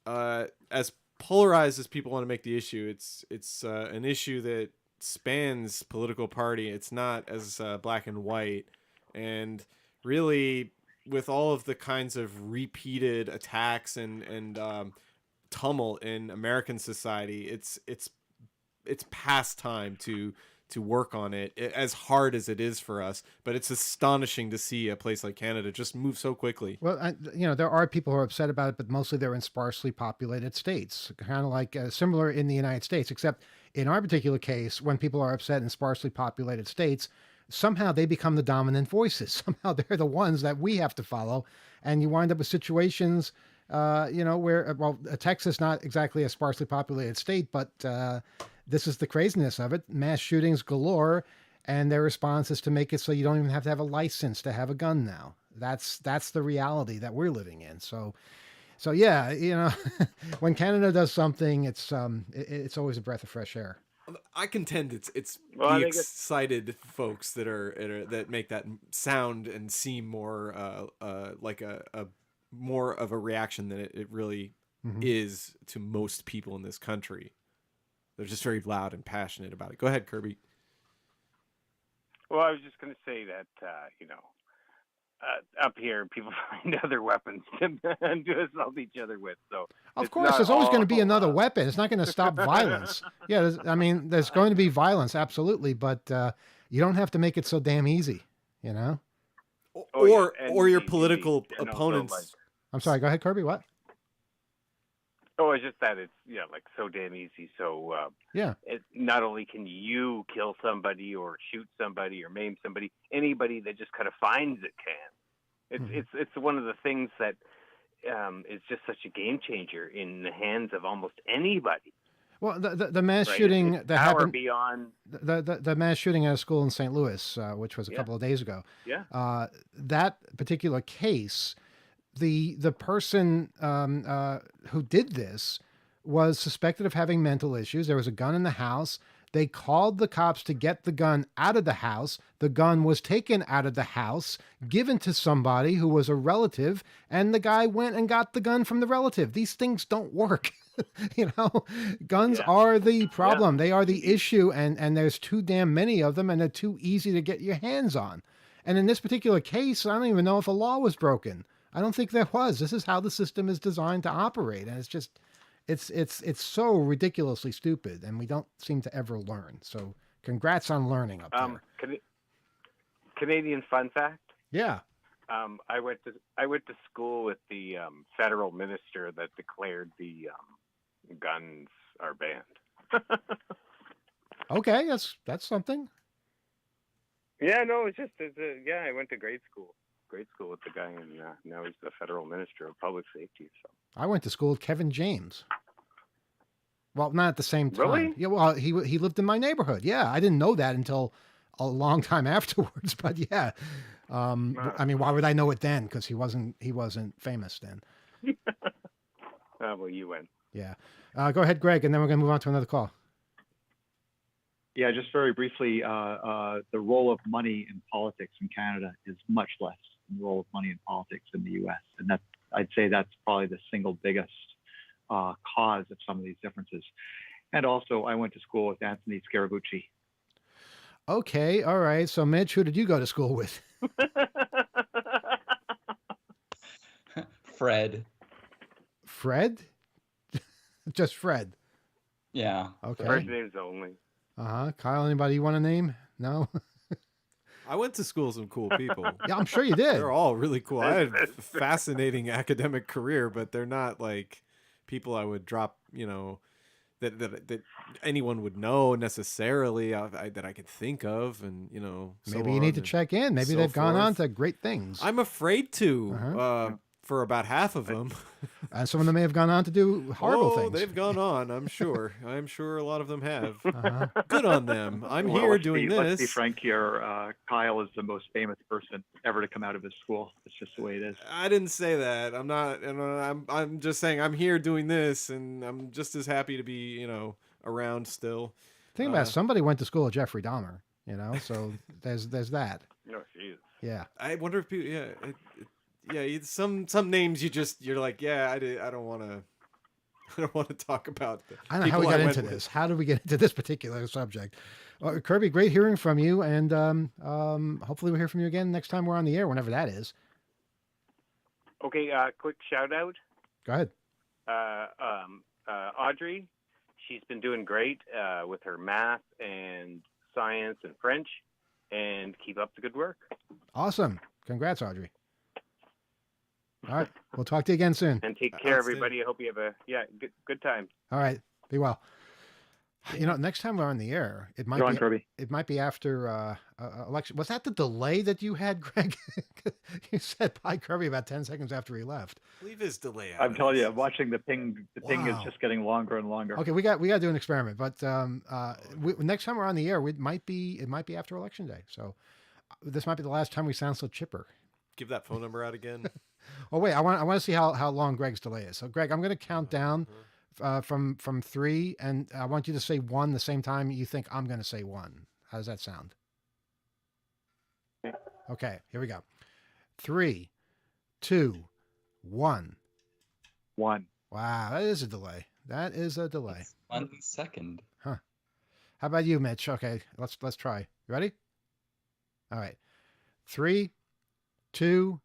as polarized as people want to make the issue, it's an issue that spans political party. It's not as black and white, and really with all of the kinds of repeated attacks and tumult in American society, it's past time to work on it as hard as it is for us. But it's astonishing to see a place like Canada just move so quickly. Well, there are people who are upset about it, but mostly they're in sparsely populated states, kind of like similar in the United States, except in our particular case, when people are upset in sparsely populated states, somehow they become the dominant voices. Somehow they're the ones that we have to follow. And you wind up with situations, where, Texas, not exactly a sparsely populated state, but this is the craziness of it. Mass shootings galore. And their response is to make it so you don't even have to have a license to have a gun now. That's the reality that we're living in. So yeah, when Canada does something, it's always a breath of fresh air. I contend it's the excited folks that make that sound and seem more like a more of a reaction than it really is to most people in this country. They're just very loud and passionate about it. Go ahead, Kirby. Well, I was just going to say that, up here, people find other weapons to assault each other with. So, of course, there's always going to be another weapon. It's not going to stop violence. Yeah, there's going to be violence, absolutely, but you don't have to make it so damn easy, Or your political opponents. I'm sorry, go ahead, Kirby, what? Oh, it's just that it's so damn easy. So it not only can you kill somebody or shoot somebody or maim somebody, anybody that just kind of finds it can. It's one of the things that is just such a game changer in the hands of almost anybody. Well, the mass right? shooting It's that power happened, beyond. the mass shooting at a school in St. Louis, which was a couple of days ago. Yeah. That particular case, the person who did this was suspected of having mental issues. There was a gun in the house. They called the cops to get the gun out of the house. The gun was taken out of the house, given to somebody who was a relative, and the guy went and got the gun from the relative. These things don't work. Guns are the problem. They are the issue, and there's too damn many of them, and they're too easy to get your hands on. And in this particular case, I don't even know if a law was broken. I don't think there was. This is how the system is designed to operate, and it's just... It's so ridiculously stupid, and we don't seem to ever learn. So, congrats on learning up there. Canadian fun fact. Yeah. I went to school with the federal minister that declared the guns are banned. Okay, that's something. Yeah, no, I went to grade school with the guy, and now he's the federal minister of public safety. So I went to school with Kevin James. Well, not at the same time. Really? Yeah. Well, he lived in my neighborhood. Yeah, I didn't know that until a long time afterwards. But yeah, I mean, why would I know it then? Because he wasn't famous then. Well, you win. Yeah. Go ahead, Greg, and then we're gonna move on to another call. Yeah, just very briefly, the role of money in politics in Canada is much less than the role of money in politics in the U.S. And I'd say that's probably the single biggest cause of some of these differences. And also, I went to school with Anthony Scaramucci. Okay, all right. So, Mitch, who did you go to school with? Fred. Fred? Just Fred. Yeah. Okay. First names only. Kyle, anybody you want to name? No? I went to school with some cool people. Yeah, I'm sure you did. They're all really cool. I had a fascinating academic career, but they're not like people I would drop, that anyone would know necessarily that I could think of, and so maybe you need to check in. Maybe they've gone on to great things. I'm afraid to for about half of them. And some of them may have gone on to do horrible things. They've gone on. I'm sure. I'm sure a lot of them have. Good on them. I'm here doing this. Let's be frank here. Kyle is the most famous person ever to come out of his school. It's just the way it is. I didn't say that. I'm not. I'm just saying I'm here doing this, and I'm just as happy to be, around still. Think about it. Somebody went to school with Jeffrey Dahmer. So there's that. No, jeez. Yeah. I wonder if people. Some names you're like, I don't want to talk about. I don't know how we got into this. How did we get into this particular subject? Kirby, great hearing from you, and hopefully we'll hear from you again next time we're on the air, whenever that is. Okay, quick shout out. Go ahead. Audrey, she's been doing great with her math and science and French, and keep up the good work. Awesome. Congrats, Audrey. All right. We'll talk to you again soon. And take care, everybody. I hope you have a good time. All right. Be well. Next time we're on the air, it might be Kirby. It might be after election. Was that the delay that you had, Greg? You said bye, Kirby, about 10 seconds after he left. Leave his delay out. I'm telling you, watching the ping. The ping is just getting longer and longer. Okay, we got to do an experiment. But next time we're on the air, it might be after election day. So this might be the last time we sound so chipper. Give that phone number out again. Oh wait, I want to see how long Greg's delay is. So Greg, I'm going to count down from 3, and I want you to say 1 the same time you think I'm going to say 1. How does that sound? Okay, here we go. 3, 2, 1. 1. Wow, that is a delay. That is a delay. 1 second. Huh. How about you, Mitch? Okay, let's try. You ready? All right. 3, 2,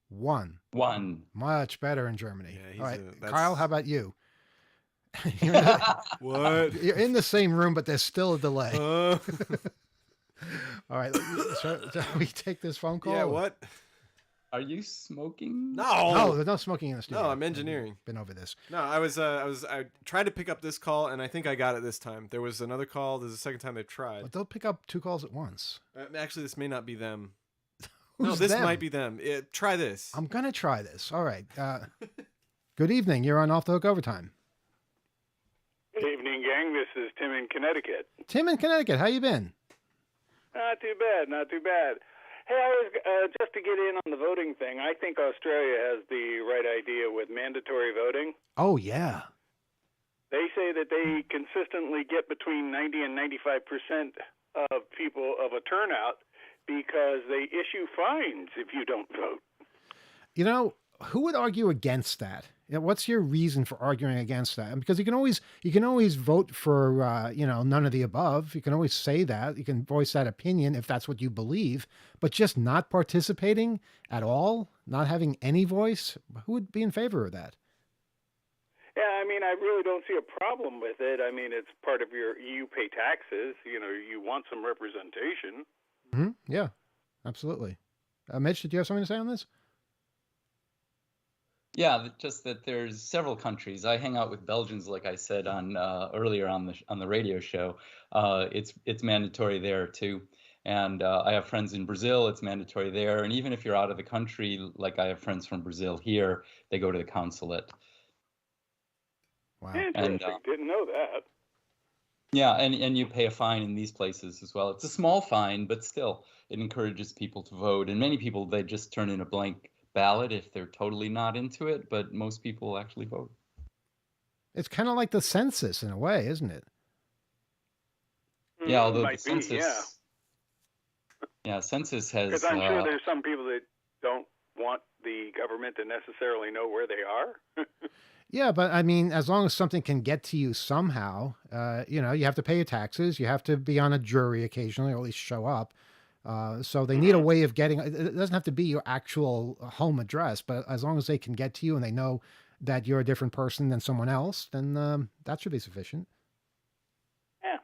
1. 1. Much better in Germany. Yeah, all right, Kyle, how about you? What? You're in the same room, but there's still a delay. All right, so we take this phone call? Yeah, what? Are you smoking? No, there's no smoking in the studio. No, I'm engineering. Been over this. No, I tried to pick up this call, and I think I got it this time. There was another call. This is the second time they've tried. But they'll pick up 2 calls at once. Actually, this may not be them. Who's this them? might be them. Try this. I'm going to try this. All right. Good evening. You're on Off the Hook Overtime. Good evening, gang. gang. This is Tim in Connecticut. Tim in Connecticut, how you been? Not too bad, not too bad. Hey, I was just to get in on the voting thing. I think Australia has the right idea with mandatory voting. Oh, yeah. They say that they consistently get between 90 and 95% of people of a turnout because they issue fines if you don't vote. You know, who would argue against that? You know, what's your reason for arguing against that? Because you can always vote for none of the above. You can always say that. You can voice that opinion if that's what you believe. But just not participating at all, not having any voice, who would be in favor of that? Yeah, I mean, I really don't see a problem with it. I mean, it's part of you pay taxes. You know, you want some representation. Mm-hmm. Yeah, absolutely. Mitch, did you have something to say on this? Yeah, just that there's several countries. I hang out with Belgians, like I said on earlier on the radio show. It's mandatory there too, and I have friends in Brazil. It's mandatory there, and even if you're out of the country, like I have friends from Brazil here, they go to the consulate. Wow, interesting. Didn't know that. Yeah, and you pay a fine in these places as well. It's a small fine, but still, it encourages people to vote, and many people they just turn in a blank ballot if they're totally not into it, but most people actually vote. It's kind of like the census in a way, isn't it? Yeah, although Might the census, be, yeah, census has. Because I'm sure there's some people that don't want the government to necessarily know where they are. Yeah, but I mean, as long as something can get to you somehow, you have to pay your taxes. You have to be on a jury occasionally, or at least show up. So they need a way of getting, it doesn't have to be your actual home address, but as long as they can get to you and they know that you're a different person than someone else, then that should be sufficient. Yeah.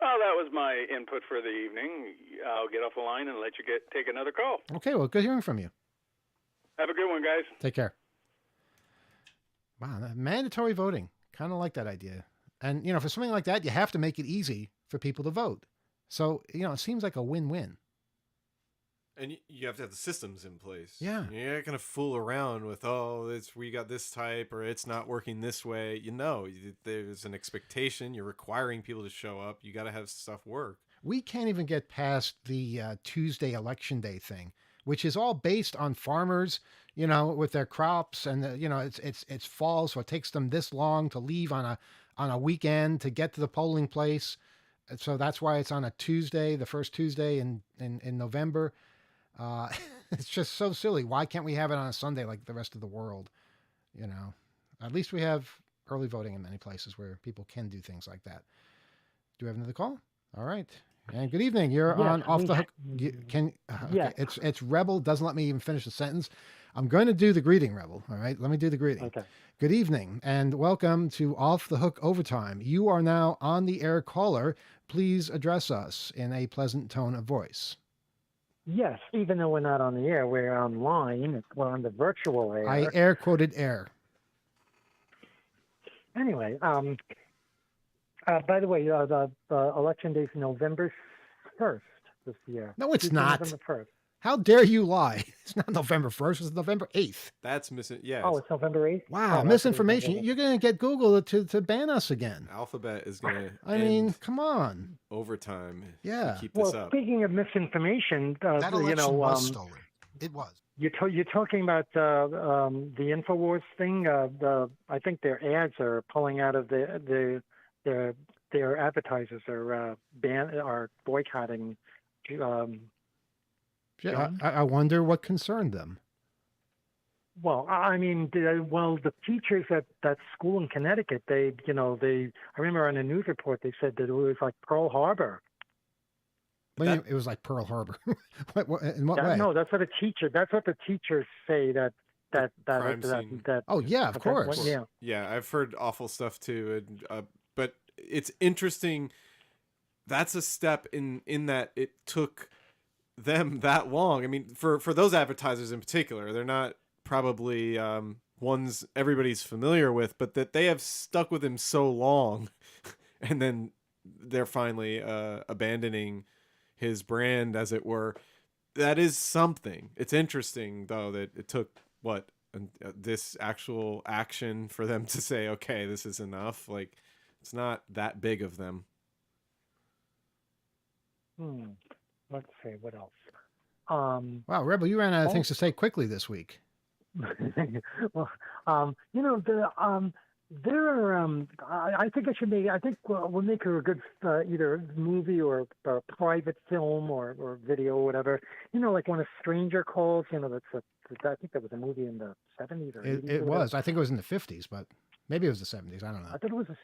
Well, that was my input for the evening. I'll get off the line and let you take another call. Okay, well, good hearing from you. Have a good one, guys. Take care. Wow, mandatory voting. Kind of like that idea. And, for something like that, you have to make it easy for people to vote. So, it seems like a win-win. And you have to have the systems in place. Yeah. You're not going to fool around with, we got this type or it's not working this way. There's an expectation. You're requiring people to show up. You got to have stuff work. We can't even get past the Tuesday election day thing, which is all based on farmers, with their crops and, it's fall. So it takes them this long to leave on a weekend to get to the polling place. So that's why it's on a Tuesday, the first Tuesday in November. It's just so silly. Why can't we have it on a Sunday like the rest of the world? At least we have early voting in many places where people can do things like that. Do we have another call? All right. And good evening. You're on Off the Hook. Okay. It's Rebel. Doesn't let me even finish the sentence. I'm going to do the greeting, Rebel. All right. Let me do the greeting. Okay. Good evening and welcome to Off the Hook Overtime. You are now on the air caller. Please address us in a pleasant tone of voice. Yes, even though we're not on the air, we're online. We're on the virtual air. I air quoted air. Anyway, by the way, the election day is November 1st this year. No, it's not. November 1st. How dare you lie? It's not November 1st. It's November 8th. That's missing. Yeah. Oh, it's November 8th? Wow, misinformation. You're going to get Google to ban us again. Alphabet is going to I mean, come on. Overtime. Yeah. Keep this up. Speaking of misinformation, that election was stolen. It was. You're talking about the InfoWars thing. I think their ads are pulling out of their advertisers are boycotting. I wonder what concerned them. Well, I mean, the teachers at that school in Connecticut, I remember on a news report they said that it was like Pearl Harbor. It was like Pearl Harbor. In what way? No, that's what the teachers say that. Oh yeah, of course. Yeah, I've heard awful stuff too, but it's interesting. That's a step in that it took them that long. I mean, for those advertisers in particular, they're not probably ones everybody's familiar with, but that they have stuck with him so long, and then they're finally abandoning his brand, as it were. That is something. It's interesting, though, that it took this actual action for them to say, okay, this is enough. Like, It's not that big of them. Let's see, what else? Wow, Rebel, you ran out of things to say quickly this week. Well, there are. I think I should make. I think we'll make her a good either movie or a private film or video or whatever. Like when a stranger calls. I think that was a movie in the 70s or 80s. It was. I think it was in the 50s, but maybe it was the 70s. I don't know. I thought it was the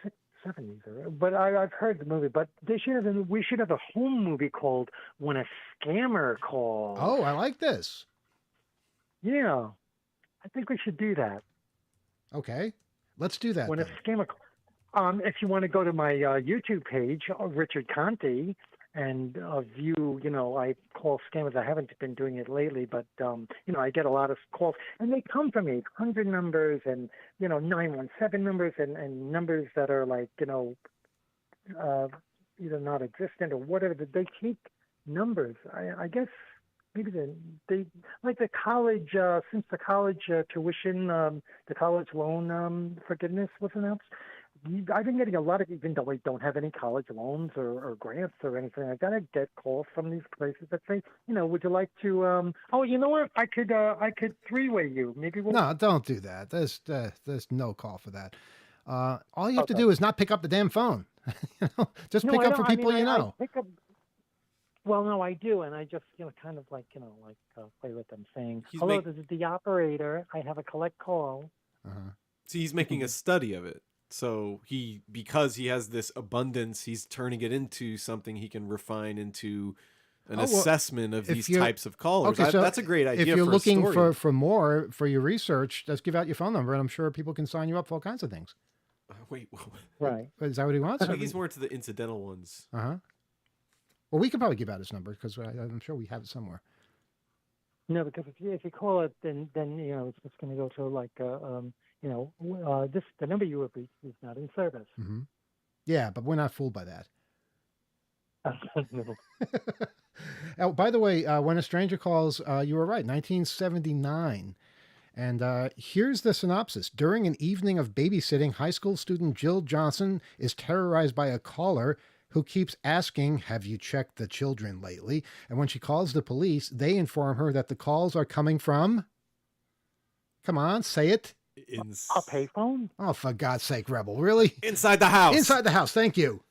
70s, but I've heard the movie. But we should have a home movie called When a Scammer Calls. Oh, I like this. Yeah, I think we should do that. Okay, let's do that. When then. a scammer, if you want to go to my YouTube page, Richard Conte, and view, I call scammers. I haven't been doing it lately, but I get a lot of calls, and they come from 800 numbers and 917 numbers and numbers that are like either not existent or whatever. They take numbers. I guess. Maybe they like the college, since the college tuition, the college loan forgiveness was announced. I've been getting a lot of, even though I don't have any college loans or grants or anything like that, I get calls from these places that say, would you like to, oh, you know what, I could three-way you. Maybe we'll... No, don't do that. There's no call for that. All you have to do is not pick up the damn phone. Just pick up for people you know. I pick up. Well, no, I do, and I just, kind of like, play with them, saying, "Hello, this is the operator. I have a collect call." Uh-huh. See, he's making a study of it. So because he has this abundance, he's turning it into something he can refine into an assessment of these types of callers. Okay, so that's a great idea. If you're looking a story. for more for your research, just give out your phone number, and I'm sure people can sign you up for all kinds of things. Wait, right? Is that what he wants? I think he's more to the incidental ones. Uh-huh. Well, we could probably give out his number because I'm sure we have it somewhere. No, because if you call it, then it's just going to go to like the number you have reached is not in service. Mm-hmm. Yeah, but we're not fooled by that. No. Oh, by the way, When a Stranger Calls, you were right, 1979. And here's the synopsis. During an evening of babysitting, high school student Jill Johnson is terrorized by a caller who keeps asking, "Have you checked the children lately?" And when she calls the police, they inform her that the calls are coming from... Come on, say it. A payphone? Oh, for God's sake, Rebel. Really? Inside the house. Inside the house. Thank you.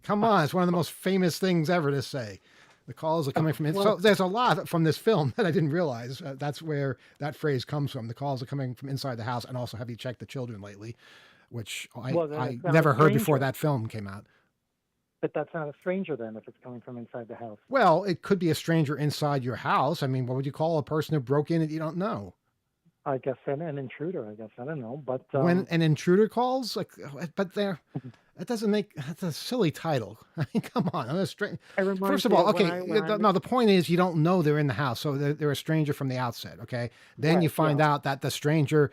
Come on. It's one of the most famous things ever to say. The calls are coming from... So there's a lot from this film that I didn't realize. That's where that phrase comes from. The calls are coming from inside the house. And also, have you checked the children lately? Which I never heard before that film came out. But that's not a stranger then if it's coming from inside the house. Well, it could be a stranger inside your house. I mean, what would you call a person who broke in that you don't know? I guess an intruder, I guess. I don't know. But when an intruder calls, but that doesn't make... That's a silly title. I mean, come on. First of all, okay, the point is you don't know they're in the house, so they're a stranger from the outset, okay? Then you find out that the stranger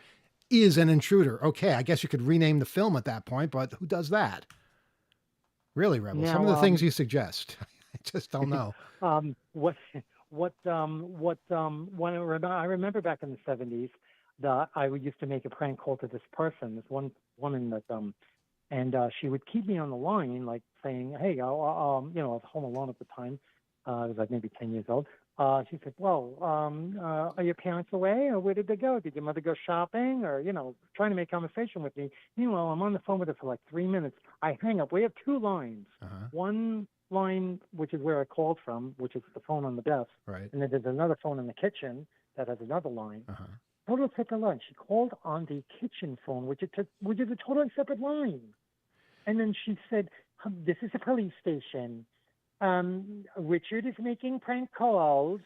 is an intruder. Okay, I guess you could rename the film at that point, but who does that? Really, Rebel? Now, some of the things you suggest, I just don't know. I remember back in the 70s that I used to make a prank call to this person, this one woman that, and she would keep me on the line, like saying, "Hey, I was home alone at the time. I was like maybe 10 years old. She said, "Well, are your parents away, or where did they go? Did your mother go shopping?" Or, trying to make conversation with me. Meanwhile, I'm on the phone with her for like 3 minutes. I hang up. We have two lines. Uh-huh. One line, which is where I called from, which is the phone on the desk. Right. And then there's another phone in the kitchen that has another line. Uh-huh. Total separate line. She called on the kitchen phone, which is a totally separate line. And then she said, "This is a police station. Richard is making prank calls.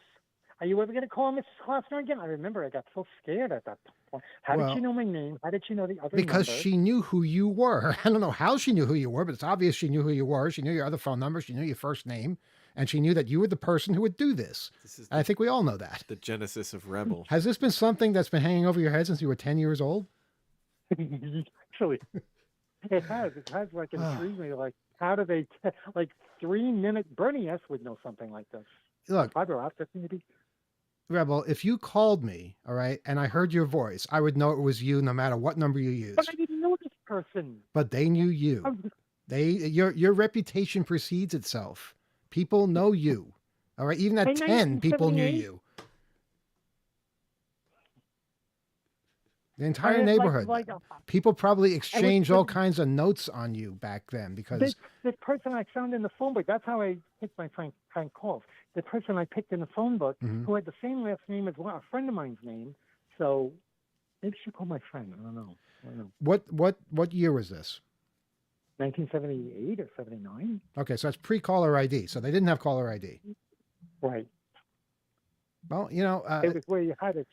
Are you ever going to call Mrs. Klossner again?" I remember I got so scared at that point. How did she know my name? How did she know the other Because number? she knew who you were. I don't know how she knew who you were, but it's obvious she knew who you were. She knew your other phone number. She knew your first name. And she knew that you were the person who would do this. I think we all know that. The genesis of Rebel. Has this been something that's been hanging over your head since you were 10 years old? Actually, it has. It has intrigued me. Like, how do they, 3-minute, Bernie S. would know something like this. Look, fiber optic maybe. Rebel, if you called me, all right, and I heard your voice, I would know it was you no matter what number you used. But I didn't know this person. But they knew you. Your reputation precedes itself. People know you. All right. Even at 10, people knew you. The entire neighborhood. People probably exchanged all kinds of notes on you back then because the person I found in the phone book, that's how I picked my Frank calls. The person I picked in the phone book who had the same last name as a friend of mine's name. So maybe she called my friend. I don't know. What year was this? 1978 or 79. Okay, so that's pre-caller ID. So they didn't have caller ID. Right. Well, it was where you had to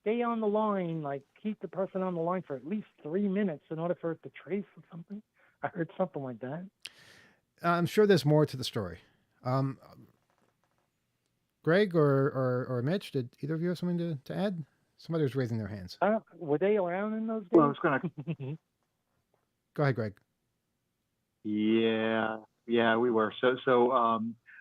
stay on the line, like keep the person on the line for at least 3 minutes in order for it to trace or something. I heard something like that. I'm sure there's more to the story. Greg or Mitch, did either of you have something to add? Somebody was raising their hands. Were they around in those days? Well, I was going to. Go ahead, Greg. Yeah, we were. So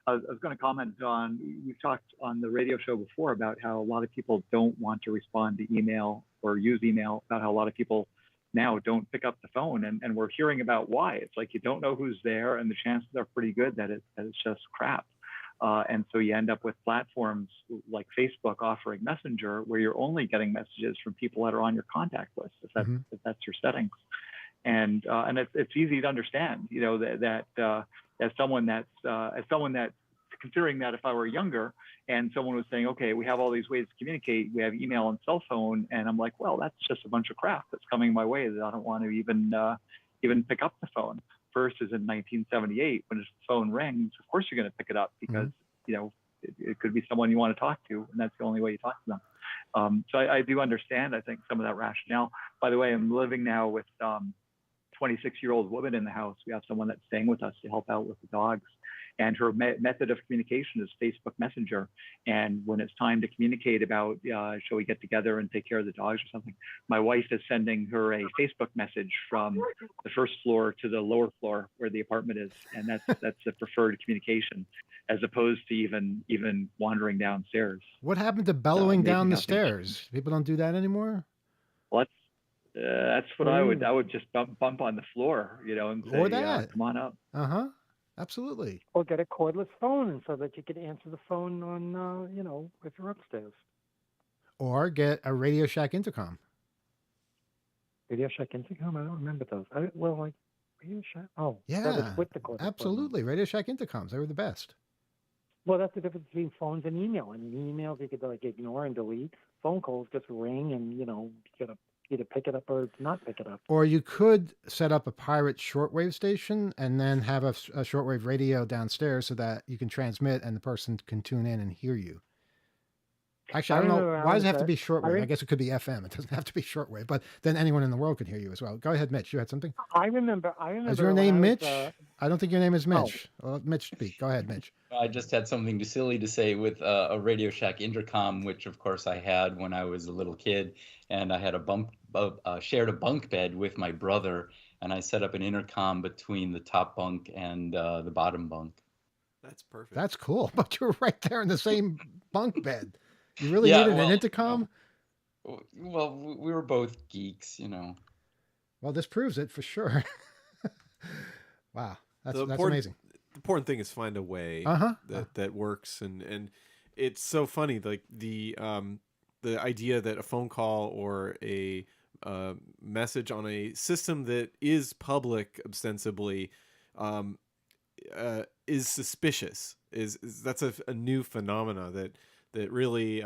I was going to comment on, we've talked on the radio show before about how a lot of people don't want to respond to email or use email, about how a lot of people now don't pick up the phone, and we're hearing about why. It's like you don't know who's there, and the chances are pretty good that it's just crap. And so you end up with platforms like Facebook offering Messenger, where you're only getting messages from people that are on your contact list, if that's your settings. And it's easy to understand, that as someone that's considering that if I were younger and someone was saying, okay, we have all these ways to communicate, we have email and cell phone, and I'm like, well, that's just a bunch of crap that's coming my way that I don't want to even pick up the phone. First is in 1978, when the phone rings, of course you're going to pick it up because it could be someone you want to talk to, and that's the only way you talk to them. So I do understand, I think, some of that rationale. By the way, I'm living now with 26-year-old woman in the house. We have someone that's staying with us to help out with the dogs. And her method of communication is Facebook Messenger. And when it's time to communicate about, shall we get together and take care of the dogs or something, my wife is sending her a Facebook message from the first floor to the lower floor where the apartment is. And that's the preferred communication, as opposed to even wandering downstairs. What happened to bellowing down the stairs? People don't do that anymore? Well, that's what I would just bump on the floor, and say, come on up. Absolutely. Or get a cordless phone so that you could answer the phone on, if you're upstairs. Or get a Radio Shack intercom. Radio Shack intercom? I don't remember those. Radio Shack? Oh, yeah. That was with the cordless absolutely. phone. Radio Shack intercoms. They were the best. Well, that's the difference between phones and email. I mean, emails you could ignore and delete. Phone calls just ring and, you gotta either pick it up or not pick it up. Or you could set up a pirate shortwave station and then have a shortwave radio downstairs so that you can transmit and the person can tune in and hear you. Actually, I don't know. Why does it have to be shortwave? I guess it could be FM. It doesn't have to be shortwave, but then anyone in the world could hear you as well. Go ahead, Mitch. You had something? I remember. Is your name Mitch? I don't think your name is Mitch. Oh. Well, Mitch, speak. Go ahead, Mitch. I just had something silly to say with a Radio Shack intercom, which of course I had when I was a little kid, and I had shared a bunk bed with my brother, and I set up an intercom between the top bunk and the bottom bunk. That's perfect. That's cool, but you're right there in the same bunk bed. You really needed an intercom? Well, we were both geeks, Well, this proves it for sure. Wow, that's amazing. The important thing is find a way that works, and it's so funny, like the idea that a phone call or a message on a system that is public ostensibly is suspicious. That's a new phenomena that really,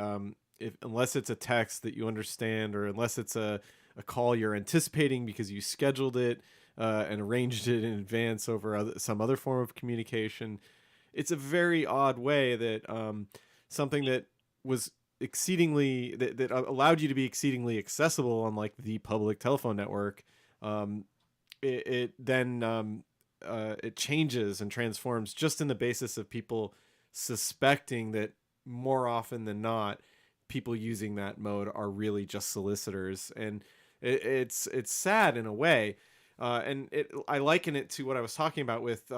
unless it's a text that you understand, or unless it's a call you're anticipating because you scheduled it and arranged it in advance over some other form of communication, it's a very odd way that something that was exceedingly that allowed you to be exceedingly accessible on like the public telephone network, it changes and transforms just in the basis of people suspecting that more often than not, people using that mode are really just solicitors, and it's sad in a way, and I liken it to what I was talking about with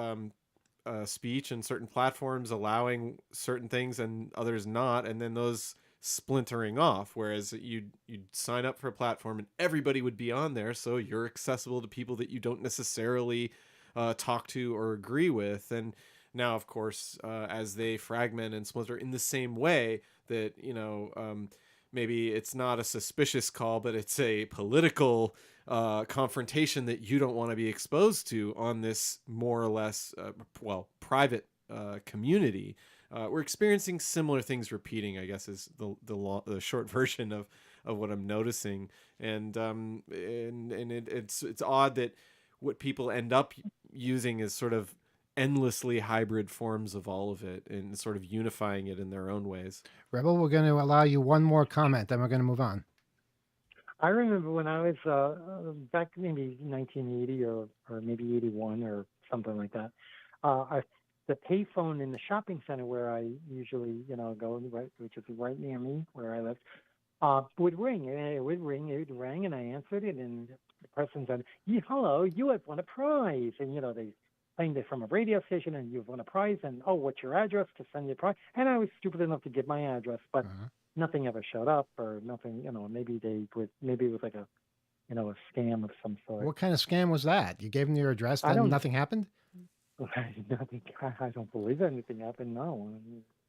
speech and certain platforms allowing certain things and others not, and then those splintering off, whereas you'd sign up for a platform and everybody would be on there, so you're accessible to people that you don't necessarily talk to or agree with. And now, of course, as they fragment and splinter in the same way that, maybe it's not a suspicious call, but it's a political confrontation that you don't want to be exposed to on this more or less, private community. We're experiencing similar things repeating, I guess, is the short version of what I'm noticing. And it's odd that what people end up using is sort of endlessly hybrid forms of all of it and sort of unifying it in their own ways. Rebel, we're going to allow you one more comment, then we're going to move on. I remember when I was back maybe 1980 or maybe 81 or something like that. The payphone in the shopping center where I usually go, which is right near me where I lived, would ring, and it would ring, and I answered it, and the person said, "Hello, you have won a prize," and they claimed it from a radio station, and you've won a prize, and what's your address to send you a prize? And I was stupid enough to give my address, but nothing ever showed up, or nothing. Maybe it was like a scam of some sort. What kind of scam was that? You gave them your address, then nothing happened? Nothing. I don't believe anything happened. No.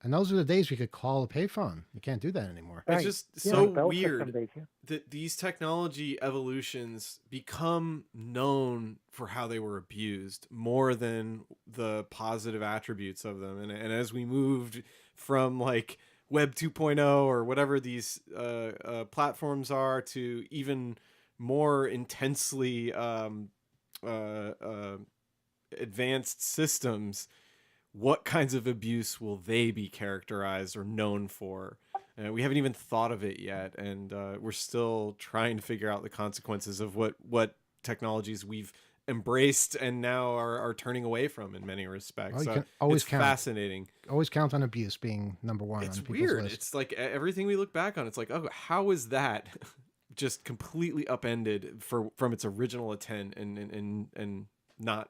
And those are the days we could call a payphone. You can't do that anymore. It's just so weird that these technology evolutions become known for how they were abused more than the positive attributes of them. And as we moved from like Web 2.0 or whatever these platforms are to even more intensely advanced systems, what kinds of abuse will they be characterized or known for? We haven't even thought of it yet, and we're still trying to figure out the consequences of what technologies we've embraced and now are turning away from in many respects. It's fascinating. Always count on abuse being number one. It's on people's weird. list. It's like everything we look back on, it's like, oh, how is that just completely upended from its original intent and not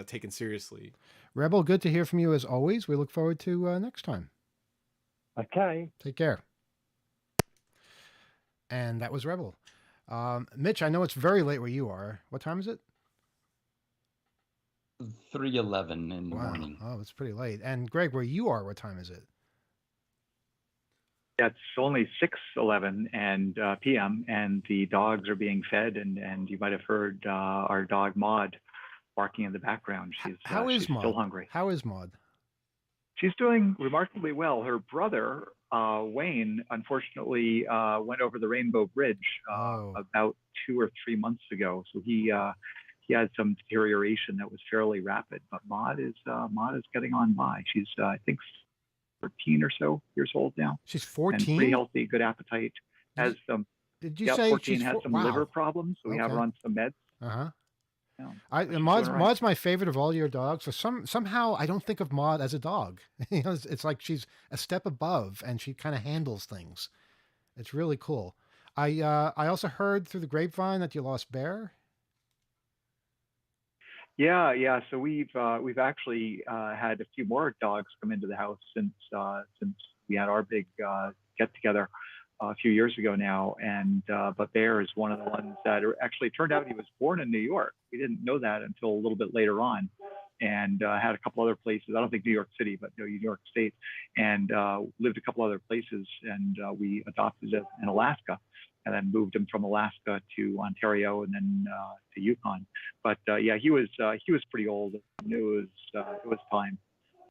taken seriously. Rebel, good to hear from you as always. We look forward to next time. Okay. Take care. And that was Rebel. Mitch, I know it's very late where you are. What time is it? 3:11 in the morning. Oh, it's pretty late. And Greg, where you are, what time is it? Yeah, it's only 6:11 and p.m. and the dogs are being fed, and you might have heard our dog Maud barking in the background. She's she's Maud? Still hungry. How is Maud? She's doing remarkably well. Her brother Wayne, unfortunately, went over the Rainbow Bridge about 2 or 3 months ago. So he had some deterioration that was fairly rapid. But Maud is getting on by. She's I think 14 or so years old now. She's 14. And pretty healthy, good appetite. Has some. Did you say 14 has some liver problems, so we have her on some meds. Yeah. Maud's my favorite of all your dogs. So somehow I don't think of Maud as a dog. It's like she's a step above, and she kind of handles things. It's really cool. I also heard through the grapevine that you lost Bear. Yeah. So we've actually had a few more dogs come into the house since we had our big get together a few years ago now, and but Bear is one of the ones that actually turned out he was born in New York. We didn't know that until a little bit later on, and had a couple other places. I don't think New York City, but New York State, and lived a couple other places. And we adopted it in Alaska, and then moved him from Alaska to Ontario, and then to Yukon. But yeah, he was pretty old. It was time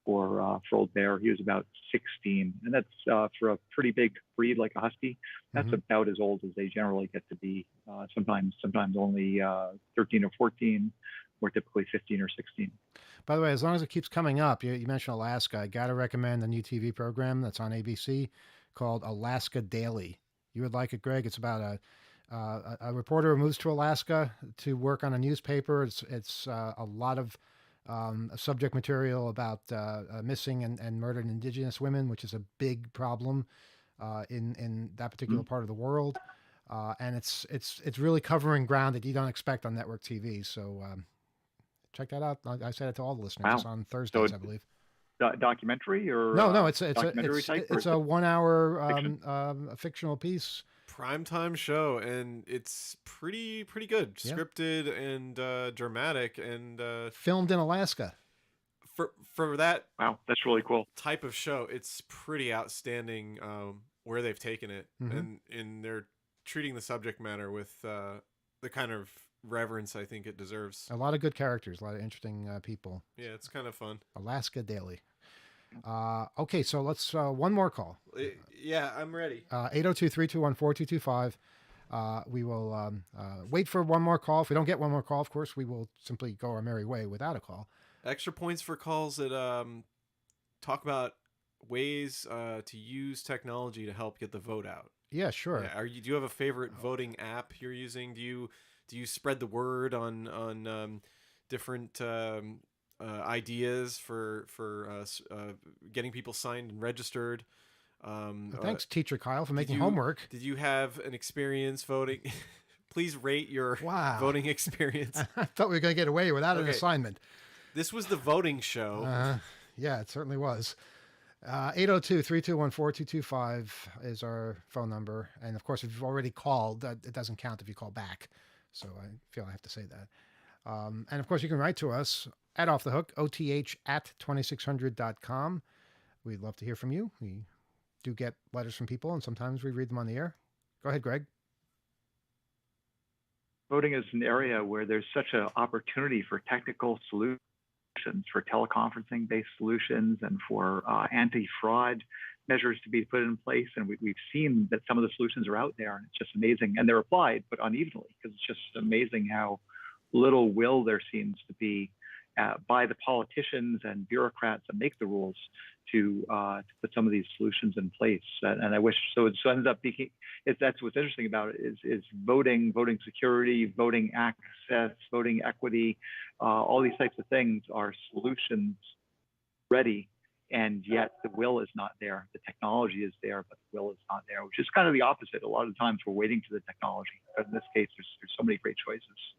for old Bear. He was about 16, and that's for a pretty big breed like a husky. That's about as old as they generally get to be. Sometimes only 13 or 14, more typically 15 or 16. By the way, as long as it keeps coming up, you mentioned Alaska. I got to recommend the new TV program that's on ABC called Alaska Daily. You would like it, Greg. It's about a reporter who moves to Alaska to work on a newspaper. It's a lot of subject material about missing and murdered Indigenous women, which is a big problem in that particular part of the world. And it's really covering ground that you don't expect on network TV. So check that out. I said it to all the listeners. Wow. It's on Thursdays, I believe. documentary or No, it's documentary type? Or it's a 1 hour fiction? fictional piece. Primetime show, and it's pretty good, scripted and dramatic, and filmed in Alaska. For that, wow, that's really cool type of show, it's pretty outstanding where they've taken it, and they're treating the subject matter with the kind of reverence I think it deserves. A lot of good characters, a lot of interesting people. Yeah, it's kind of fun. Alaska Daily. Okay, so let's one more call. Yeah, I'm ready. 802-321-4225. We will wait for one more call. If we don't get one more call, of course, we will simply go our merry way without a call. Extra points for calls that talk about ways to use technology to help get the vote out. Yeah, sure. Yeah, do you have a favorite voting app you're using? Do you spread the word on different ideas for getting people signed and registered? Thanks, Teacher Kyle, for making homework. Did you have an experience voting? Please rate your voting experience. I thought we were going to get away without an assignment. This was the voting show. Yeah, it certainly was. 802-321-4225 is our phone number. And of course, if you've already called, it doesn't count if you call back. So I feel I have to say that. And of course, you can write to us at Off the Hook, oth@2600.com. We'd love to hear from you. We do get letters from people, and sometimes we read them on the air. Go ahead, Greg. Voting is an area where there's such an opportunity for technical solutions, for teleconferencing-based solutions, and for anti-fraud measures to be put in place. And we've seen that some of the solutions are out there, and it's just amazing. And they're applied, but unevenly, because it's just amazing how little will there seems to be by the politicians and bureaucrats that make the rules to put some of these solutions in place. And I wish so. It ends up being. That's what's interesting about it is voting security, voting access, voting equity. All these types of things are solutions ready, and yet the will is not there. The technology is there, but the will is not there, which is kind of the opposite. A lot of times we're waiting for the technology, but in this case, there's so many great choices.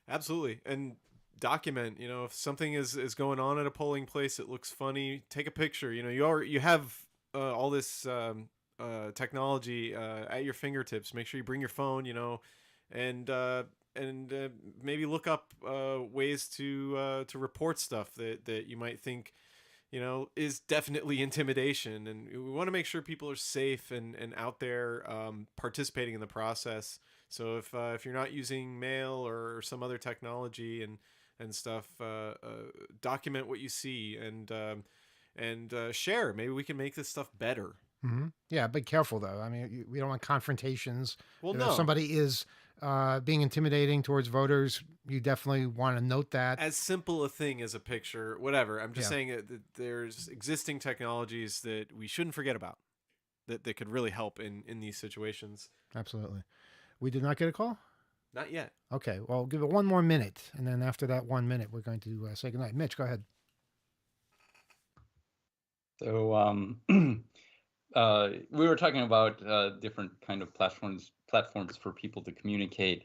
Absolutely. And document, if something is going on at a polling place, it looks funny, take a picture. You have all this technology at your fingertips. Make sure you bring your phone, and maybe look up ways to report stuff that you might think is definitely intimidation. And we want to make sure people are safe and out there participating in the process. So if you're not using mail or some other technology and stuff, document what you see and share. Maybe we can make this stuff better. Mm-hmm. Yeah, be careful though. I mean, we don't want confrontations. Well, If somebody is being intimidating towards voters, you definitely want to note that. As simple a thing as a picture, whatever. I'm just saying that there's existing technologies that we shouldn't forget about that could really help in these situations. Absolutely. We did not get a call? Not yet. Okay, well, give it one more minute, and then after that 1 minute, we're going to say goodnight. Mitch, go ahead. So we were talking about different kind of platforms for people to communicate.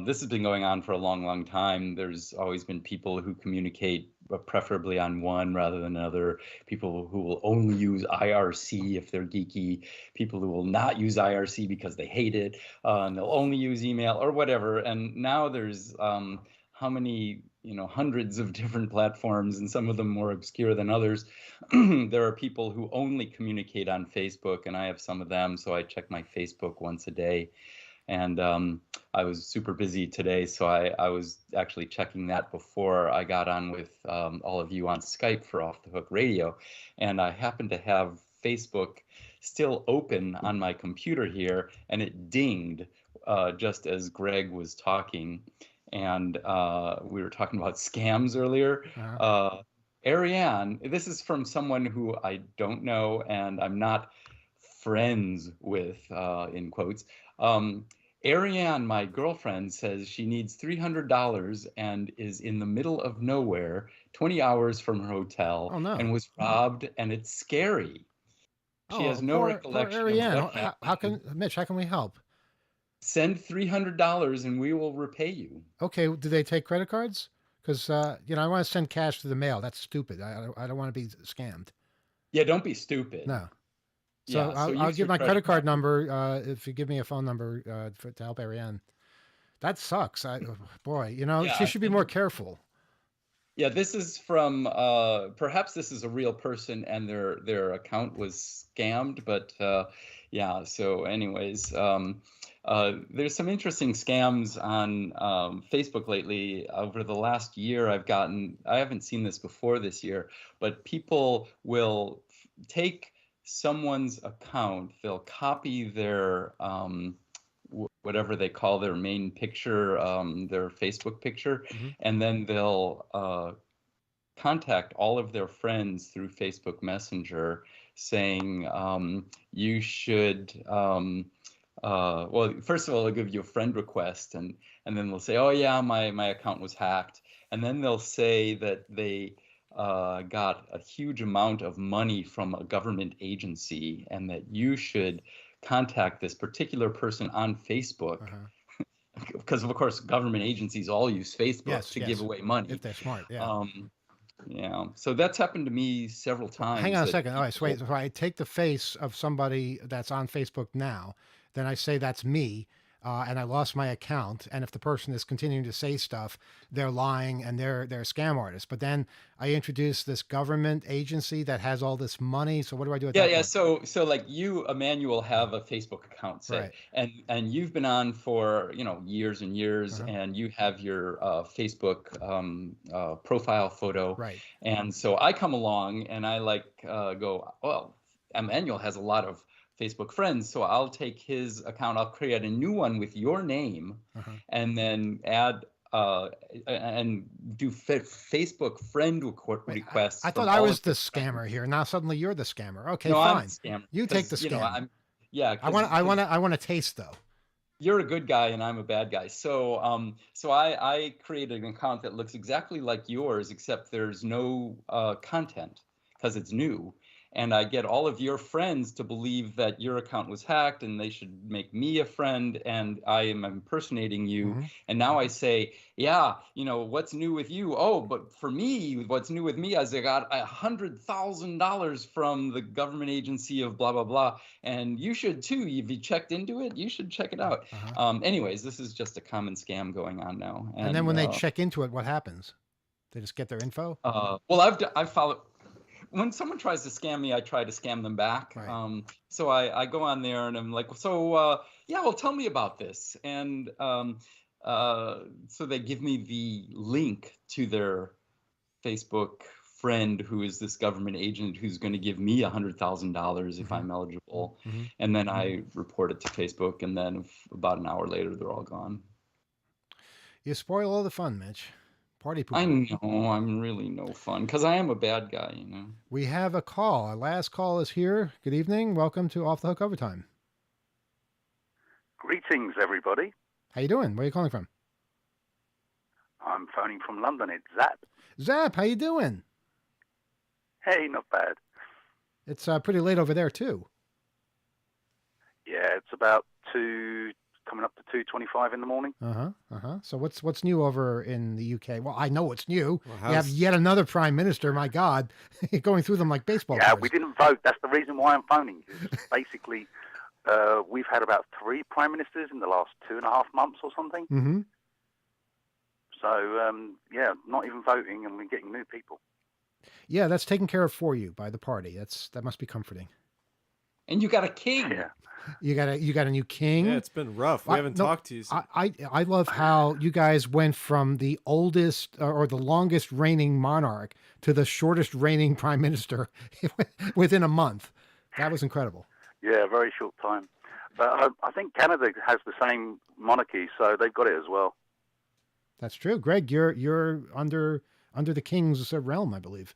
This has been going on for a long time. There's always been people who communicate preferably on one rather than another, people who will only use IRC if they're geeky, people who will not use IRC because they hate it, and they'll only use email or whatever. And now there's how many, hundreds of different platforms, and some of them more obscure than others. There are people who only communicate on Facebook, and I have some of them, so I check my Facebook once a day. And I was super busy today, so I was actually checking that before I got on with all of you on Skype for Off the Hook Radio. And I happened to have Facebook still open on my computer here, and it dinged just as Greg was talking. And we were talking about scams earlier. Uh-huh. Ariane, this is from someone who I don't know and I'm not friends with, in quotes. Ariane, my girlfriend, says she needs $300 and is in the middle of nowhere, 20 hours from her hotel, and was robbed, and it's scary. She has no recollection poor Ariane. of what happened. Mitch, how can we help? Send $300 and we will repay you. Okay, do they take credit cards? because I want to send cash through the mail. That's stupid. I don't want to be scammed. Yeah, don't be stupid. No. So Yeah, so I'll use give your my credit card card. number if you give me a phone number to help Ariane. That sucks. Boy, Yeah, she should be more careful. Yeah, this is from perhaps this is a real person and their account was scammed, but yeah. So, anyways, there's some interesting scams on Facebook lately. Over the last year, I haven't seen this before this year, but people will take someone's account, they'll copy their whatever they call their main picture, their Facebook picture, and then they'll contact all of their friends through Facebook Messenger saying, you should, well, first of all, they'll give you a friend request, and then they'll say, oh, yeah, my account was hacked. And then they'll say that they got a huge amount of money from a government agency and that you should contact this particular person on Facebook. Because, of course, government agencies all use Facebook to give away money. If they're smart, yeah. Yeah, so that's happened to me several times. Hang on a second. All right, so wait. So I take the face of somebody that's on Facebook now, then I say that's me, and I lost my account. And if the person is continuing to say stuff, they're lying and they're scam artists. But then I introduce this government agency that has all this money. So what do I do at that point? So like you, Emmanuel, have a Facebook account, say, and you've been on for years and years, and you have your Facebook profile photo, right? And so I come along and I go, well, Emmanuel has a lot of Facebook friends, so I'll take his account. I'll create a new one with your name, and then add and do Facebook friend requests. I thought I was the scammer here. Now suddenly you're the scammer. Okay, no, fine. I'm the scammer. You take the scam. I want to taste though. You're a good guy and I'm a bad guy. So I created an account that looks exactly like yours, except there's no content because it's new. And I get all of your friends to believe that your account was hacked and they should make me a friend, and I am impersonating you. And now I say, yeah, what's new with you? Oh, but for me, what's new with me is I got $100,000 from the government agency of blah, blah, blah. And you should too. If you checked into it, you should check it out. Anyways, this is just a common scam going on now. And then when they check into it, what happens? They just get their info? Well, I've followed. When someone tries to scam me, I try to scam them back. Right. So I go on there and I'm like, well, tell me about this. And so they give me the link to their Facebook friend who is this government agent who's going to give me $100,000 if I'm eligible. And then I report it to Facebook, and then about an hour later, they're all gone. You spoil all the fun, Mitch. Party pooper. I know, I'm really no fun because I am a bad guy, We have a call. Our last call is here. Good evening. Welcome to Off the Hook Overtime. Greetings, everybody. How you doing? Where are you calling from? I'm phoning from London. It's Zap. Zap, how you doing? Hey, not bad. It's pretty late over there, too. Yeah, it's about coming up to 2:25 in the morning. So what's new over in the UK? Well, I know what's new. You have yet another prime minister. My God, going through them like baseball cards. Yeah, we didn't vote. That's the reason why I'm phoning. Basically, we've had about 3 prime ministers in the last 2.5 months or something. So yeah, not even voting, and we're getting new people. Yeah, that's taken care of for you by the party. That must be comforting. And you got a king. Yeah. You got a new king. Yeah, it's been rough. We haven't talked to you. I love how you guys went from the oldest or the longest reigning monarch to the shortest reigning prime minister within a month. That was incredible. Yeah, very short time. But I think Canada has the same monarchy, so they've got it as well. That's true. Greg, you're under the king's realm, I believe.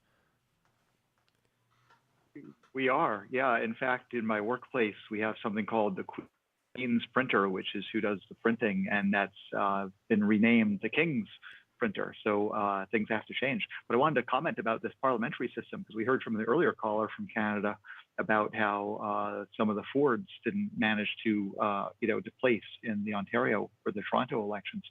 We are, yeah. In fact, in my workplace, we have something called the Queen's printer, which is who does the printing, and that's been renamed the King's printer. So things have to change. But I wanted to comment about this parliamentary system because we heard from the earlier caller from Canada about how some of the Fords didn't manage to place in the Ontario or the Toronto elections.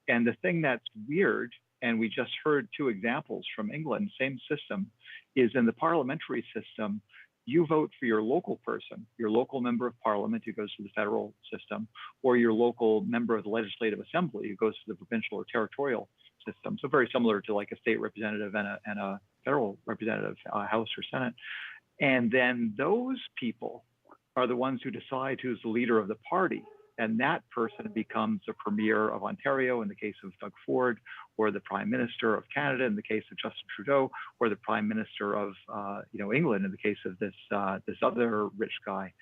And the thing that's weird And we just heard two examples from England, same system, is in the parliamentary system, you vote for your local person, your local member of parliament who goes to the federal system, or your local member of the legislative assembly who goes to the provincial or territorial system. So very similar to like a state representative and a federal representative, House or Senate. And then those people are the ones who decide who's the leader of the party. And that person becomes the premier of Ontario in the case of Doug Ford, or the prime minister of Canada in the case of Justin Trudeau, or the prime minister of England in the case of this other rich guy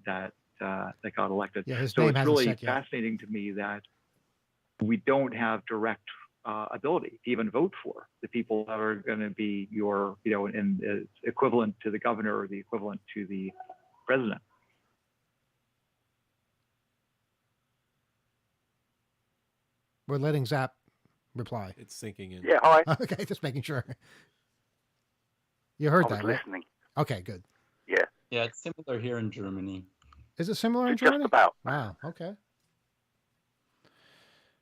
that got elected. Yeah, his so name it's hasn't really set yet. fascinating to me that we don't have direct ability to even vote for the people that are going to be your, in equivalent to the governor or the equivalent to the president. We're letting Zap reply. It's sinking in. Yeah, hi. Okay, just making sure. You heard I was that, right? listening. Okay, good. Yeah. Yeah, it's similar here in Germany. Is it similar in Just Germany? about. Wow, okay.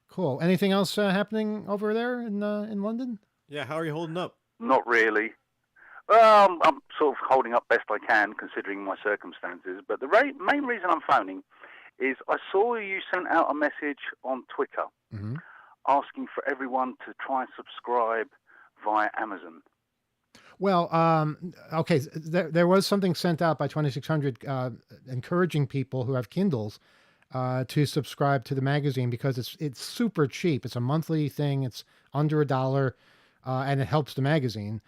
Cool. Anything else happening over there in London? Yeah, how are you holding up? Not really. I'm sort of holding up best I can considering my circumstances. But the main reason I'm phoning is I saw you sent out a message on Twitter asking for everyone to try and subscribe via Amazon. Well, okay, there was something sent out by 2600 encouraging people who have Kindles to subscribe to the magazine because it's super cheap. It's a monthly thing. It's under $1, and it helps the magazine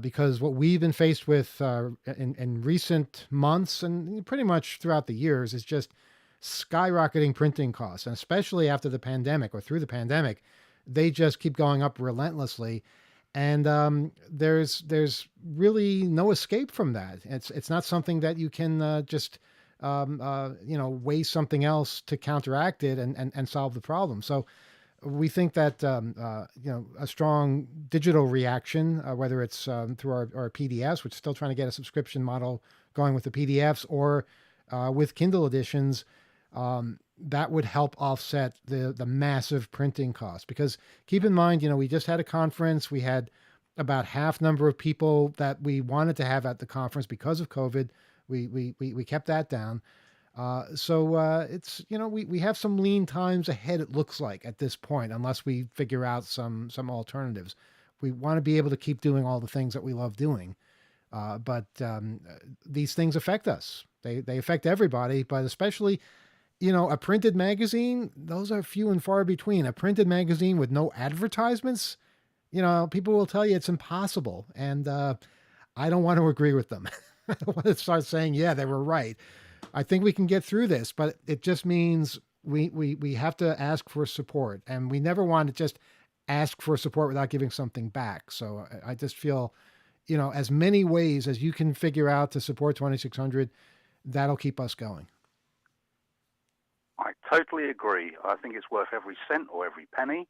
because what we've been faced with in recent months and pretty much throughout the years is just skyrocketing printing costs, and especially after the pandemic or through the pandemic, they just keep going up relentlessly. And there's really no escape from that. It's not something that you can just waste something else to counteract it and solve the problem. So we think that a strong digital reaction, whether it's through our PDFs, which is still trying to get a subscription model going with the PDFs, or with Kindle editions, that would help offset the massive printing costs. Because keep in mind, we just had a conference. We had about half number of people that we wanted to have at the conference because of COVID. We kept that down. So it's, we have some lean times ahead, it looks like, at this point, unless we figure out some alternatives. We want to be able to keep doing all the things that we love doing. But these things affect us. They affect everybody, but especially, a printed magazine, those are few and far between. A printed magazine with no advertisements, people will tell you it's impossible. And I don't want to agree with them. I don't want to start saying, yeah, they were right. I think we can get through this, but it just means we have to ask for support. And we never want to just ask for support without giving something back. So I just feel, as many ways as you can figure out to support 2600, that'll keep us going. I totally agree. I think it's worth every cent or every penny.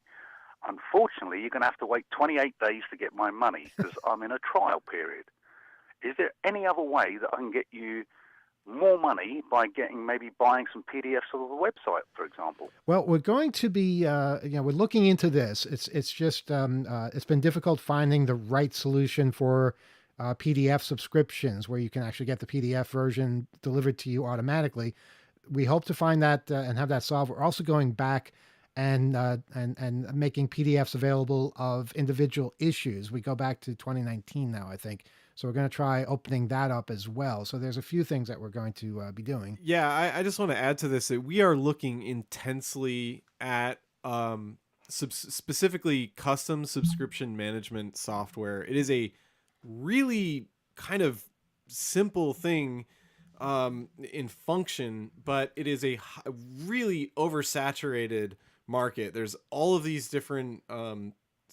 Unfortunately, you're going to have to wait 28 days to get my money because I'm in a trial period. Is there any other way that I can get you more money by buying some PDFs of the website, for example? Well, we're going to be, we're looking into this. It's just, it's been difficult finding the right solution for PDF subscriptions where you can actually get the PDF version delivered to you automatically. We hope to find that and have that solved. We're also going back and making PDFs available of individual issues. We go back to 2019 now, I think. So we're going to try opening that up as well. So there's a few things that we're going to be doing. Yeah, I just want to add to this that we are looking intensely at specifically custom subscription management software. It is a really kind of simple thing in function, but it is a really oversaturated market. There's all of these different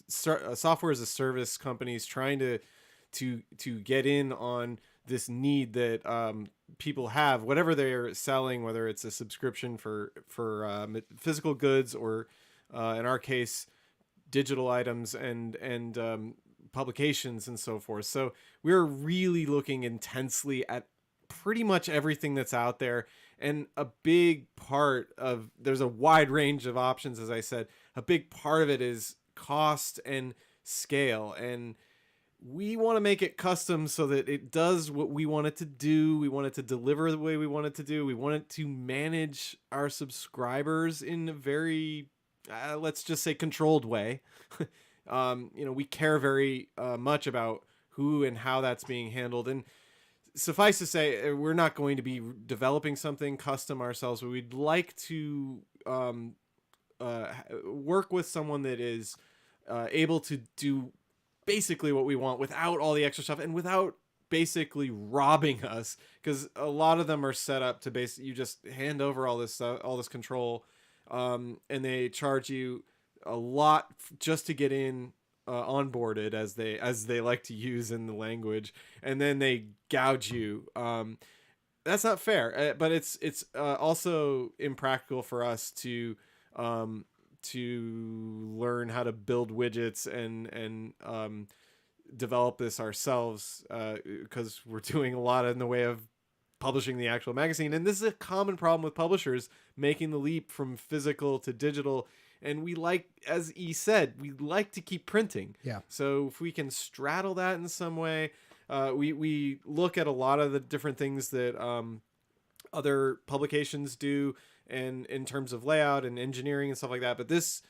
software as a service companies trying to get in on this need that people have, whatever they're selling, whether it's a subscription for physical goods or in our case digital items and publications and so forth. So we're really looking intensely at pretty much everything that's out there, and a big part of there's a wide range of options, as I said. A big part of it is cost and scale, and we want to make it custom so that it does what we want it to do. We want it to deliver the way we want it to do. We want it to manage our subscribers in a very, let's just say, controlled way. We care very much about who and how that's being handled. And suffice to say, we're not going to be developing something custom ourselves, but we'd like to work with someone that is able to do basically what we want without all the extra stuff and without basically robbing us, because a lot of them are set up to you just hand over all this control, and they charge you a lot just to get in onboarded, as they like to use in the language, and then they gouge you. That's not fair, but it's also impractical for us to learn how to build widgets and develop this ourselves, because we're doing a lot in the way of publishing the actual magazine. And this is a common problem with publishers making the leap from physical to digital. And we like, as E said, we like to keep printing. Yeah. So if we can straddle that in some way, we look at a lot of the different things that other publications do, and in terms of layout and engineering and stuff like that. But this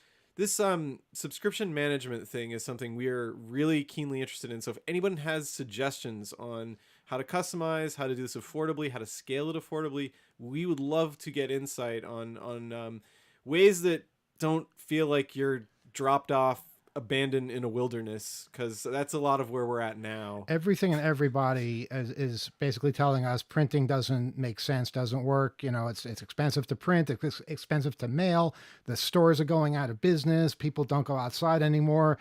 subscription management thing is something we are really keenly interested in. So if anyone has suggestions on how to customize, how to do this affordably, how to scale it affordably, we would love to get insight on ways that don't feel like you're dropped off, abandoned in a wilderness, because that's a lot of where we're at now. Everything and everybody is basically telling us printing doesn't make sense, doesn't work. It's expensive to print, it's expensive to mail. The stores are going out of business. People don't go outside anymore.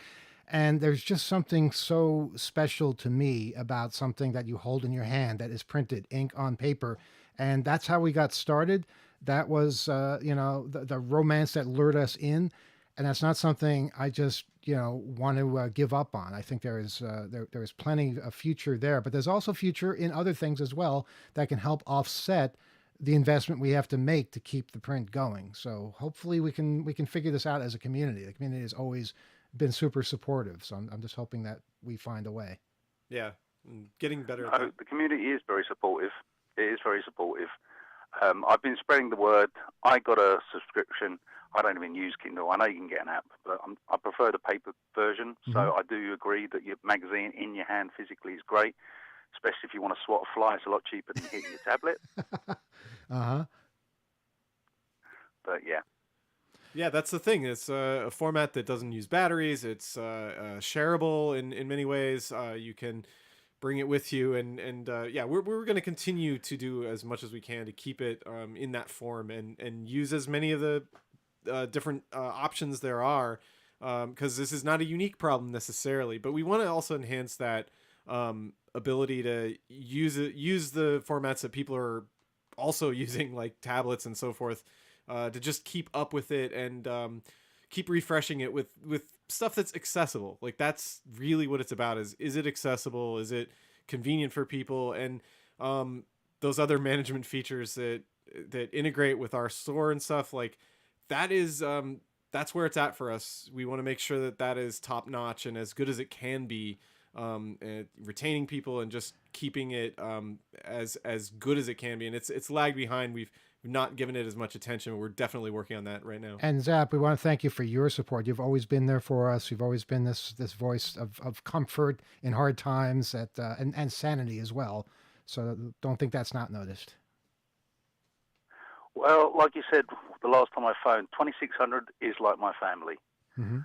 And there's just something so special to me about something that you hold in your hand that is printed, ink on paper. And that's how we got started. That was, the romance that lured us in. And that's not something I just, want to give up on. I think there is plenty of future there, but there's also future in other things as well that can help offset the investment we have to make to keep the print going. So hopefully we can figure this out as a community. The community has always been super supportive. So I'm just hoping that we find a way. Yeah. Getting better. The community is very supportive. It is very supportive. I've been spreading the word. I got a subscription. I don't even use Kindle. I know you can get an app, but I prefer the paper version. Mm-hmm. So I do agree that your magazine in your hand physically is great, especially if you want to swat a fly. It's a lot cheaper than hitting your tablet. Uh-huh. But yeah. Yeah, that's the thing. It's a format that doesn't use batteries. It's shareable in many ways. You can bring it with you, and we're going to continue to do as much as we can to keep it in that form and use as many of the different options there are, because this is not a unique problem necessarily, but we want to also enhance that ability to use the formats that people are also using, like tablets and so forth, to just keep up with it and keep refreshing it with stuff that's accessible. Like, that's really what it's about. Is it accessible? Is it convenient for people? And those other management features that integrate with our store and stuff, like that is that's where it's at for us. We want to make sure that is top notch and as good as it can be, retaining people and just keeping it as good as it can be. And it's lagged behind. We've not given it as much attention, but we're definitely working on that right now. And Zap, we want to thank you for your support. You've always been there for us. You've always been this voice of comfort in hard times and sanity as well. So don't think that's not noticed. Well, like you said, the last time I phoned, 2600 is like my family. Mm-hmm.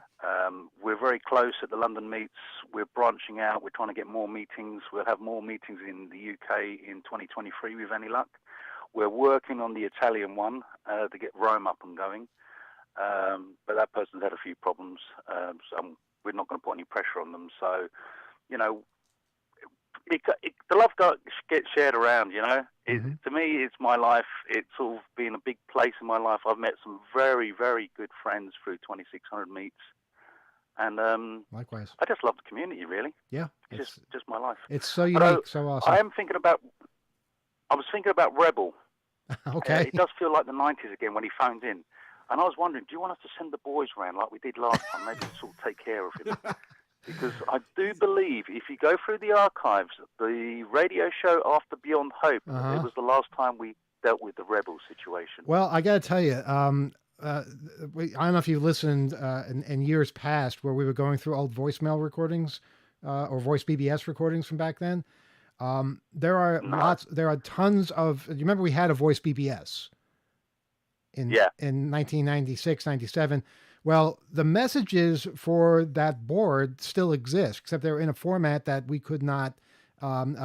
We're very close at the London meets. We're branching out. We're trying to get more meetings. We'll have more meetings in the UK in 2023 with any luck. We're working on the Italian one to get Rome up and going. But that person's had a few problems. So we're not going to put any pressure on them. So, the love gets shared around, Mm-hmm. To me, it's my life. It's all been a big place in my life. I've met some very, very good friends through 2600 meets. And likewise, I just love the community, really. Yeah. It's just my life. It's so unique, so awesome. I was thinking about Rebel. Okay. It does feel like the 90s again when he phones in. And I was wondering, do you want us to send the boys round like we did last time? Maybe to sort of take care of him. Because I do believe if you go through the archives, the radio show after Beyond Hope, it was the last time we dealt with the rebel situation. Well, I got to tell you, I don't know if you've listened in years past where we were going through old voicemail recordings or voice BBS recordings from back then. There are tons of, you remember we had a voice BBS in 1996, 97. Well, the messages for that board still exist, except they're in a format that we could not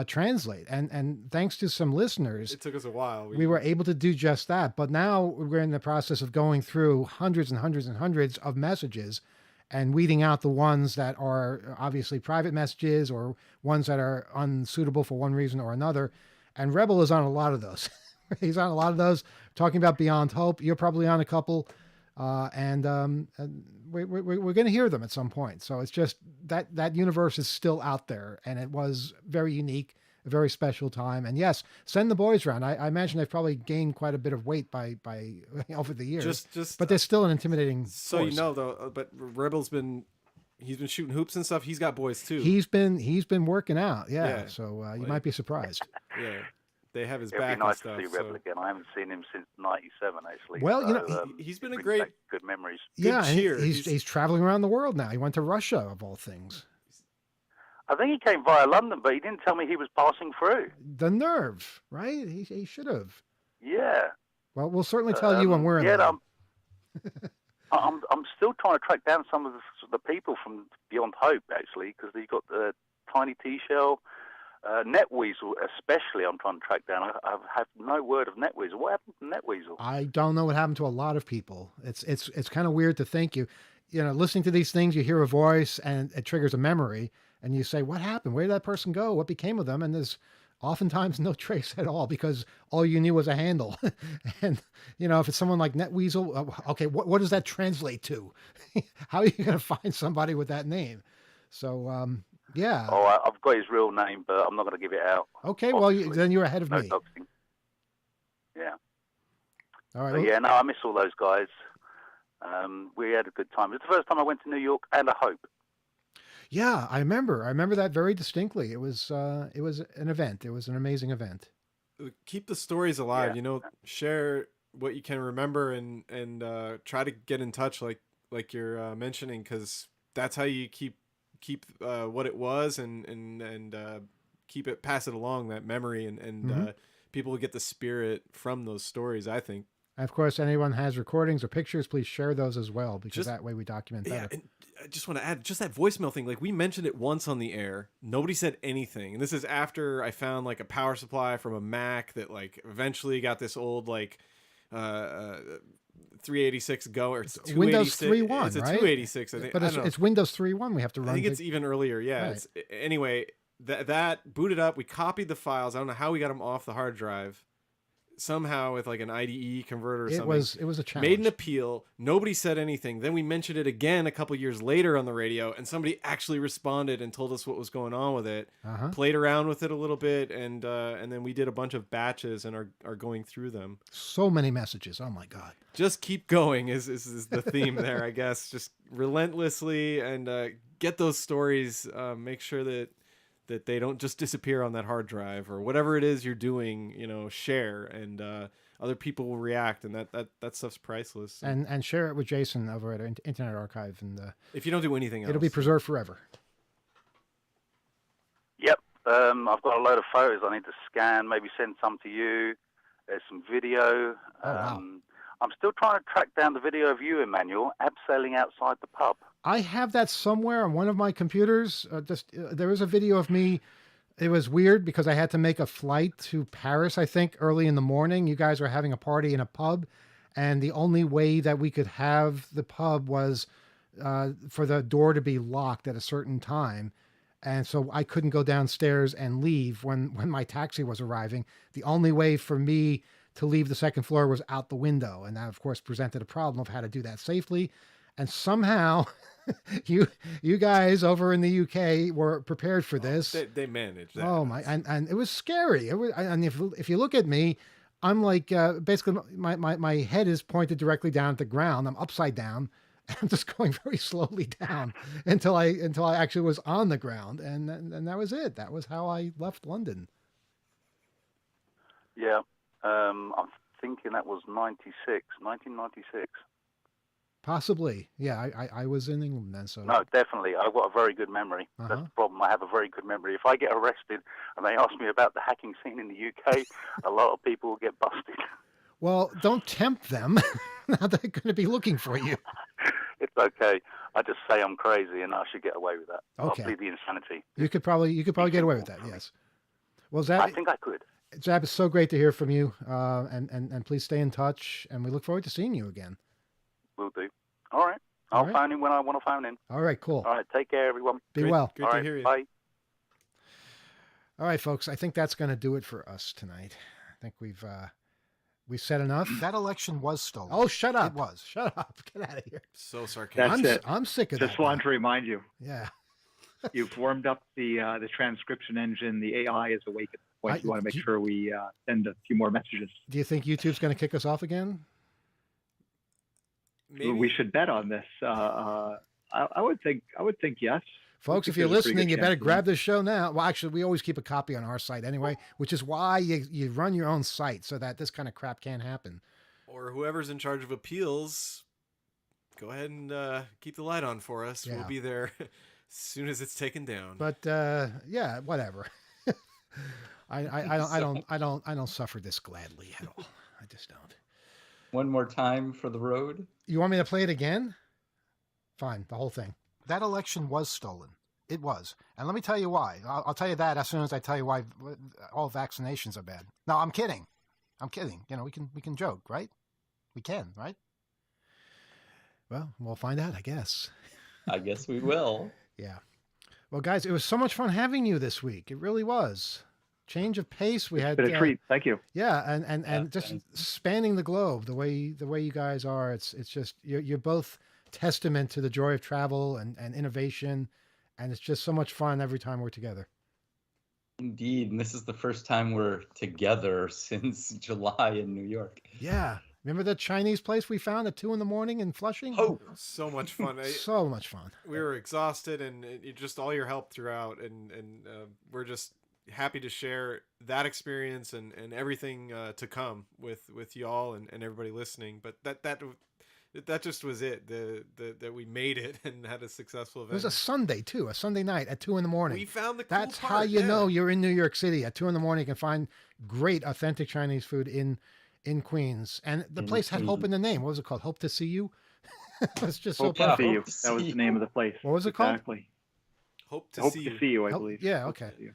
translate. And thanks to some listeners, it took us a while. We were able to do just that. But now we're in the process of going through hundreds and hundreds and hundreds of messages and weeding out the ones that are obviously private messages or ones that are unsuitable for one reason or another. And Rebel is on a lot of those. He's on a lot of those, talking about Beyond Hope. You're probably on a couple. And we're going to hear them at some point. So it's just that universe is still out there, and it was very unique, a very special time. And yes, send the boys around. I imagine they've probably gained quite a bit of weight by over the years. But they're still an intimidating So force. you know though, but Rebel's he's been shooting hoops and stuff. He's got boys too. He's been working out. Yeah. So you might be surprised. Yeah. They have his It'd back be nice and stuff. to see Rebel again. I haven't seen him since '97, actually. Well, so, he's been a brings great, back good memories. Yeah, he's traveling around the world now. He went to Russia, of all things. I think he came via London, but he didn't tell me he was passing through. The nerve, right? He should have. Yeah. Well, we'll certainly tell you when we're in. Yeah, I'm still trying to track down some of the people from Beyond Hope, actually, because they got the Tiny T-Shell. Netweasel, especially, I'm trying to track down. I've had no word of Netweasel. What happened to Netweasel? I don't know what happened to a lot of people. It's kind of weird to think listening to these things, you hear a voice and it triggers a memory, and you say, "What happened? Where did that person go? What became of them?" And there's oftentimes no trace at all because all you knew was a handle. And if it's someone like Netweasel, okay, what does that translate to? How are you going to find somebody with that name? So. Yeah. Oh, I've got his real name, but I'm not going to give it out. Okay, well, then you're ahead of me. Doxing. Yeah. All right. But yeah, no, I miss all those guys. We had a good time. It was the first time I went to New York and a Hope. Yeah, I remember that very distinctly. It was an event. It was an amazing event. Keep the stories alive. Share what you can remember and try to get in touch, like you're mentioning, because that's how you keep what it was and keep it, pass it along, that memory, and people will get the spirit from those stories, I think. And of course, anyone has recordings or pictures, please share those as well, because that way we document better. Yeah, and I just want to add, just that voicemail thing, like we mentioned it once on the air, nobody said anything. And this is after I found like a power supply from a Mac that like eventually got this old 386 go, or it's Windows 3.1, it's a right? 286, I think. But it's Windows 3.1 we have to run. I think it's even earlier, yeah. Right. Anyway, that booted up. We copied the files. I don't know how we got them off the hard drive. Somehow with like an IDE converter or something. It was a challenge. Made an appeal. Nobody said anything. Then we mentioned it again a couple years later on the radio, and somebody actually responded and told us what was going on with it. Played around with it a little bit, and then we did a bunch of batches and are going through them. So many messages. Oh my God. Just keep going is the theme there, I guess. Just relentlessly and get those stories. Make sure that they don't just disappear on that hard drive, or whatever it is you're doing, share, and other people will react, and that stuff's priceless. And share it with Jason over at Internet Archive, and if you don't do anything else, it'll be preserved forever. Yep. I've got a load of photos I need to scan, maybe send some to you. There's some video. Wow. I'm still trying to track down the video of you, Emmanuel, abseiling outside the pub. I have that somewhere on one of my computers. There is a video of me. It was weird because I had to make a flight to Paris, I think, early in the morning. You guys were having a party in a pub, and the only way that we could have the pub was for the door to be locked at a certain time. And so I couldn't go downstairs and leave when my taxi was arriving. The only way for me to leave the second floor was out the window. And that, of course, presented a problem of how to do that safely. And somehow you guys over in the UK were prepared for this. They managed that. Oh my! And it was scary. And if you look at me, I'm like, basically my head is pointed directly down at the ground. I'm upside down. I'm just going very slowly down until I actually was on the ground. And that was it. That was how I left London. Yeah. I'm thinking that was 1996. Possibly. Yeah, I was in England then. So No, definitely. I've got a very good memory. That's the problem. I have a very good memory. If I get arrested and they ask me about the hacking scene in the UK, a lot of people will get busted. Well, don't tempt them. Now they're going to be looking for you. It's okay. I just say I'm crazy and I should get away with that. Okay. I'll plead the insanity. You could probably get away with that. Yes. Well, Zab, I think I could. Zab, it's so great to hear from you. And please stay in touch. And we look forward to seeing you again. Will do. All right. I'll phone in when I want to phone in. All right. Cool. All right. Take care, everyone. Be well. Great to hear you. Bye. All right, folks. I think that's going to do it for us tonight. I think we've said enough. That election was stolen. Oh, shut up. It was. Shut up. Get out of here. So sarcastic. That's it. I'm sick of that. Just wanted to remind you. Yeah. You've warmed up the transcription engine. The AI is awake at the point. You want to make sure we send a few more messages. Do you think YouTube's going to kick us off again? Maybe. We should bet on this. I would think yes. Folks, if you're listening, you better grab this show now. Well, actually, we always keep a copy on our site anyway, which is why you run your own site so that this kind of crap can't happen. Or whoever's in charge of appeals, go ahead and keep the light on for us. Yeah. We'll be there as soon as it's taken down. But yeah, whatever. I don't suffer this gladly at all. I just don't. One more time for the road. You want me to play it again? Fine, the whole thing. That election was stolen. It was. And let me tell you why. I'll tell you that as soon as I tell you why all vaccinations are bad. No, I'm kidding. I'm kidding. You know, we can joke, right? We can, right? Well, we'll find out, I guess. I guess we will. Yeah. Well, guys, it was so much fun having you this week. It really was. Change of pace. We had It's been a treat. Thank you. Yeah, and just spanning the globe the way you guys are. It's just you're both testament to the joy of travel and innovation, and it's just so much fun every time we're together. Indeed, and this is the first time we're together since July in New York. Yeah. Remember that Chinese place we found at 2 a.m. in Flushing? Oh, so much fun. So much fun. We were exhausted, and just all your help throughout, and we're just happy to share that experience and everything to come with y'all and everybody listening. But that just was it. That we made it and had a successful event. It was a Sunday too, a Sunday night at 2 a.m. We found the cool That's part, how you yeah. know you're in New York City at 2 a.m. You can find great, authentic Chinese food in Queens, and the place had hope in the name. What was it called? Hope to See You. It's just Hope so to powerful. see you. That was the name of the place. What was it called? Exactly. Hope to Hope see to you. see you. I Oh, believe. yeah. Hope to Okay. see you.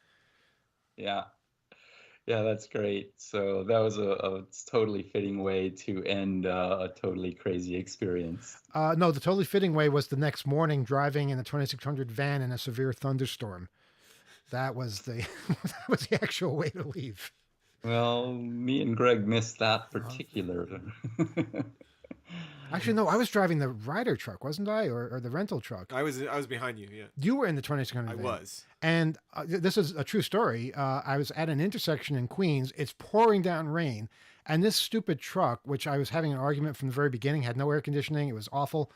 yeah, that's great. So that was a totally fitting way to end a totally crazy experience. No, the totally fitting way was the next morning driving in a 2600 van in a severe thunderstorm. That was the actual way to leave. Well, me and Greg missed that particular. Actually, no, I was driving the Ryder truck, wasn't I, or the rental truck? I was behind you. Yeah, You were in the 2600 I van. was. And this is a true story. I was at an intersection in Queens. It's pouring down rain. And this stupid truck, which I was having an argument from the very beginning, had no air conditioning. It was awful.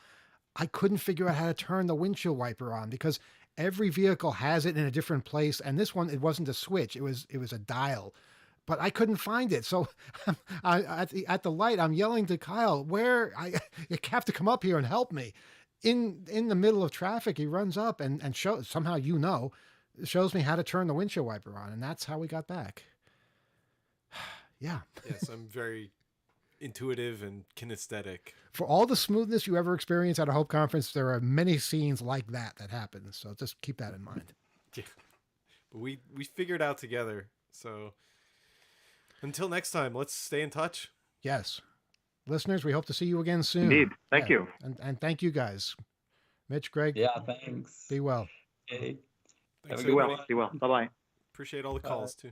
I couldn't figure out how to turn the windshield wiper on because every vehicle has it in a different place. And this one, it wasn't a switch. It was a dial. But I couldn't find it. So at the light, I'm yelling to Kyle, you have to come up here and help me. In the middle of traffic, he runs up and shows, somehow shows me how to turn the windshield wiper on. And that's how we got back. Yeah. Yes, I'm very intuitive and kinesthetic. For all the smoothness you ever experience at a Hope Conference, there are many scenes like that happen. So just keep that in mind. Yeah. But we figured out together. So until next time, let's stay in touch. Yes. Listeners, we hope to see you again soon. Indeed. Thank you. And thank you guys. Mitch, Greg. Yeah, thanks. Be well. Okay. Thanks, Be well. everybody. Be well. Bye bye. Appreciate all the calls too.